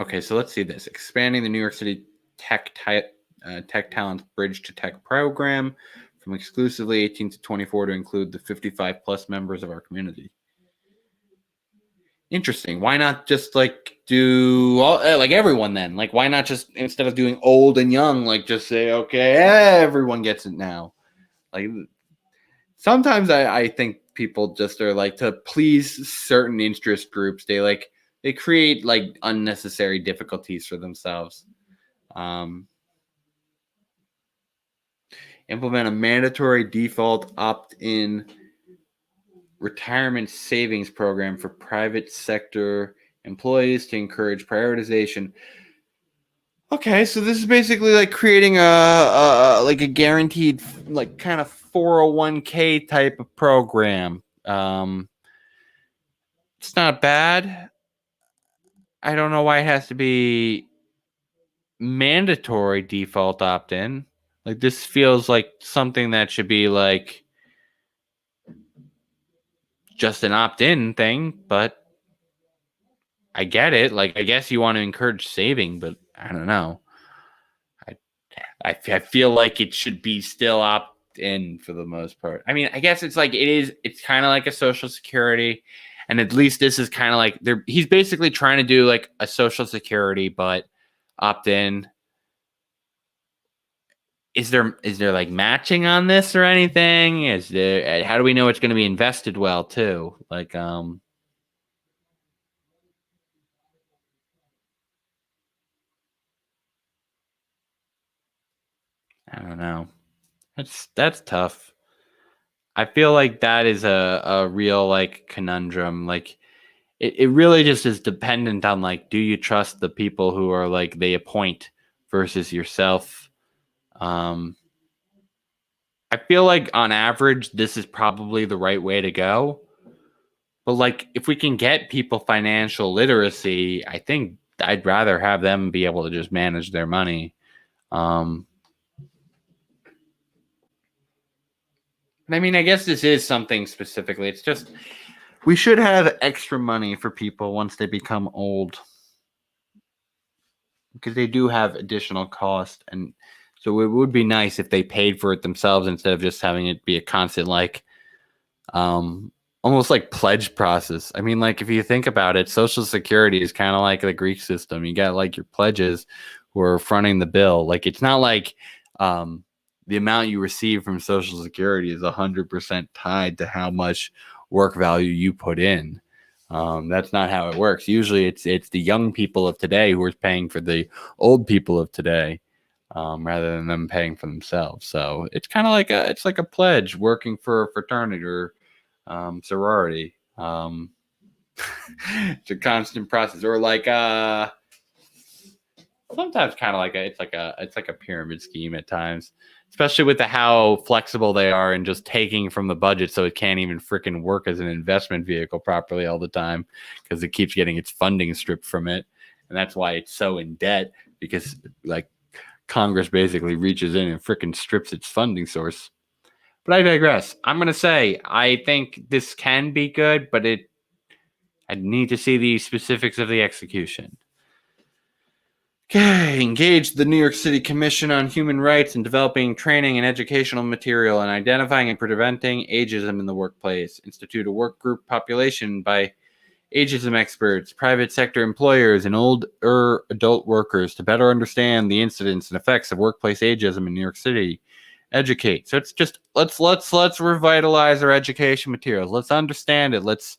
Okay, so let's see this. Expanding the New York City tech talent bridge to tech program from exclusively 18 to 24 to include the 55 plus members of our community. Interesting. Why not just do all, like everyone then? Like, why not just, instead of doing old and young, like just say, okay, everyone gets it now? Like, sometimes I think people just are like, to please certain interest groups, they create like unnecessary difficulties for themselves. Implement a mandatory default opt-in retirement savings program for private sector employees to encourage prioritization. Okay, so this is basically like creating a guaranteed, like, kind of 401k type of program. It's not bad. I don't know why it has to be mandatory default opt-in. Like, this feels like something that should be like just an opt-in thing, but I get it. Like, I guess you want to encourage saving, but I don't know. I feel like it should be still opt-in for the most part. I mean, I guess it's kind of like a Social Security, and at least this is kind of like he's basically trying to do like a Social Security, but opt-in. Is there like matching on this or anything? Is there? How do we know it's going to be invested well too? Like, I don't know. That's tough. I feel like that is a real like conundrum. Like, it really just is dependent on like, do you trust the people who are like they appoint versus yourself? I feel like on average this is probably the right way to go. But like, if we can get people financial literacy, I think I'd rather have them be able to just manage their money. I mean, I guess this is something specifically. It's just we should have extra money for people once they become old, because they do have additional cost, and so it would be nice if they paid for it themselves instead of just having it be a constant like almost like pledge process. I mean, like, if you think about it, Social Security is kind of like the Greek system. You got like your pledges who are fronting the bill. Like, it's not like the amount you receive from Social Security is 100% tied to how much work value you put in. That's not how it works. Usually it's the young people of today who are paying for the old people of today, rather than them paying for themselves. So it's kind of like a pledge working for a fraternity or sorority. It's a constant process, or like sometimes kind of like it's like a pyramid scheme at times, especially with how flexible they are and just taking from the budget, so it can't even freaking work as an investment vehicle properly all the time because it keeps getting its funding stripped from it, and that's why it's so in debt, because like Congress basically reaches in and freaking strips its funding source. But I digress. I'm gonna say I think this can be good, but I need to see the specifics of the execution. Okay, engage the New York City Commission on Human Rights in developing training and educational material and identifying and preventing ageism in the workplace. Institute a work group population by ageism experts, private sector employers, and older adult workers to better understand the incidents and effects of workplace ageism in New York City. Educate. So it's just let's revitalize our education materials. Let's understand it. Let's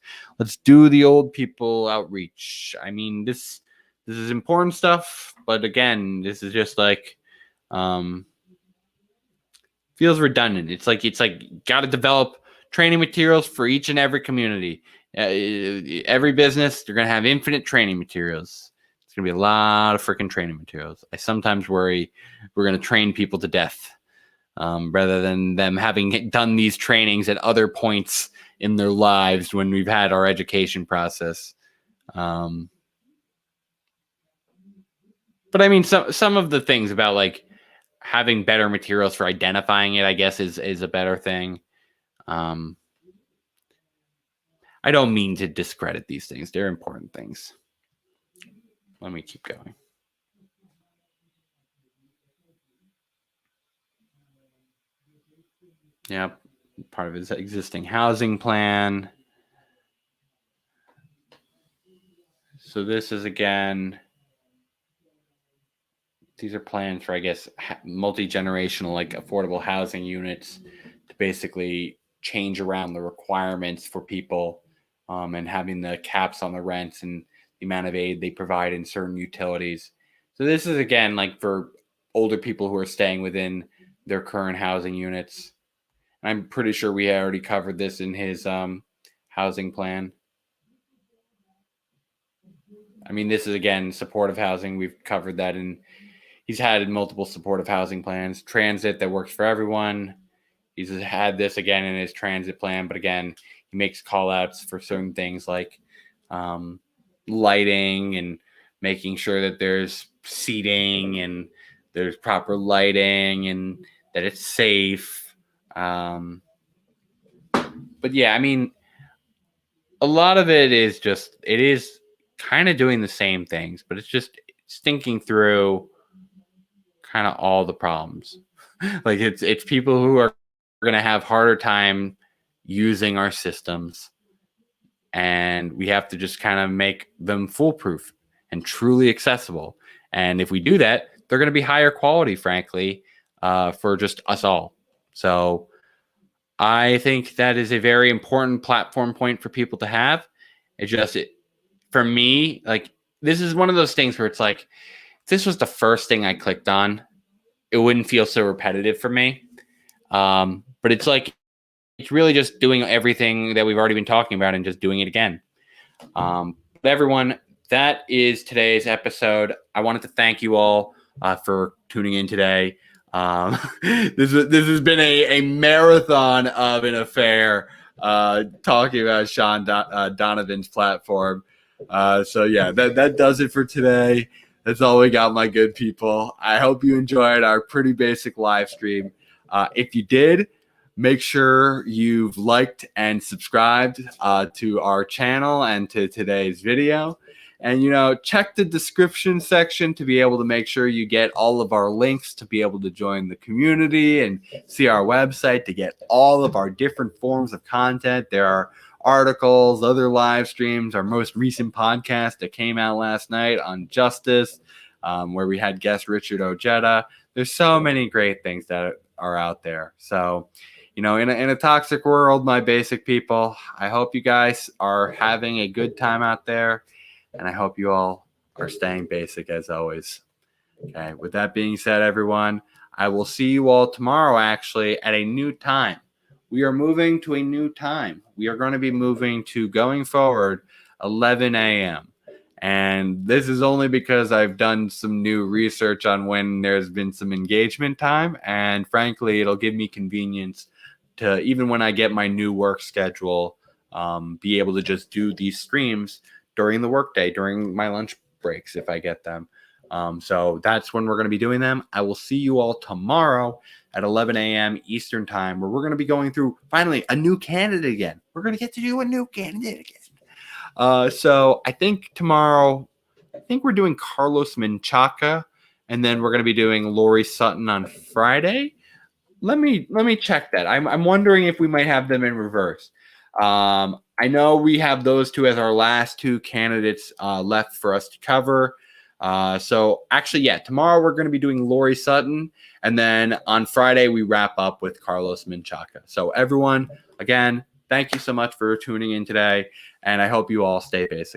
do the old people outreach. I mean, this is important stuff, but again, this is just like feels redundant. It's like got to develop training materials for each and every community. Every business, they're gonna have infinite training materials. It's gonna be a lot of freaking training materials. I sometimes worry we're gonna train people to death, rather than them having done these trainings at other points in their lives when we've had our education process. But I mean, some of the things about like having better materials for identifying it, I guess, is a better thing. I don't mean to discredit these things. They're important things. Let me keep going. Yep. Part of his existing housing plan. So this is, again, these are plans for, I guess, multi-generational, like affordable housing units to basically change around the requirements for people, and having the caps on the rents and the amount of aid they provide in certain utilities. So this is, again, like for older people who are staying within their current housing units. I'm pretty sure we already covered this in his housing plan. I mean, this is, again, supportive housing. We've covered that he's had multiple supportive housing plans. Transit that works for everyone. He's had this, again, in his transit plan, but again, he makes call outs for certain things like lighting and making sure that there's seating and there's proper lighting and that it's safe. But yeah, I mean, a lot of it is kind of doing the same things, but it's just thinking through kind of all the problems. Like it's people who are going to have harder time using our systems, and we have to just kind of make them foolproof and truly accessible. And if we do that, they're going to be higher quality, frankly, for just us all. So I think that is a very important platform point for people to have. For me, like, this is one of those things where it's like, if this was the first thing I clicked on, it wouldn't feel so repetitive for me. But it's like, it's really just doing everything that we've already been talking about and just doing it again. But everyone, that is today's episode. I wanted to thank you all for tuning in today. This has been a marathon of an affair, talking about Shaun Donovan's platform. So yeah, that does it for today. That's all we got, my good people. I hope you enjoyed our pretty basic live stream. If you did, make sure you've liked and subscribed to our channel and to today's video. And, check the description section to be able to make sure you get all of our links to be able to join the community and see our website to get all of our different forms of content. There are articles, other live streams, our most recent podcast that came out last night on justice, where we had guest Richard Ojeda. There's so many great things that are out there. So, in a toxic world, my basic people, I hope you guys are having a good time out there. And I hope you all are staying basic as always. Okay. With that being said, everyone, I will see you all tomorrow, actually, at a new time. We are moving to a new time. We are going to be moving to, going forward, 11 a.m. And this is only because I've done some new research on when there's been some engagement time. And frankly, it'll give me convenience to, even when I get my new work schedule, be able to just do these streams during the workday, during my lunch breaks, if I get them. So that's when we're going to be doing them. I will see you all tomorrow at 11 a.m. Eastern time, where we're going to be going through, finally, a new candidate again. We're going to get to do a new candidate again. So I think tomorrow, we're doing Carlos Menchaca, and then we're going to be doing Lori Sutton on Friday. Let me check that. I'm wondering if we might have them in reverse. I know we have those two as our last two candidates left for us to cover. So actually, yeah, tomorrow we're going to be doing Lori Sutton, and then on Friday we wrap up with Carlos Menchaca. So everyone, again, thank you so much for tuning in today, and I hope you all stay basic.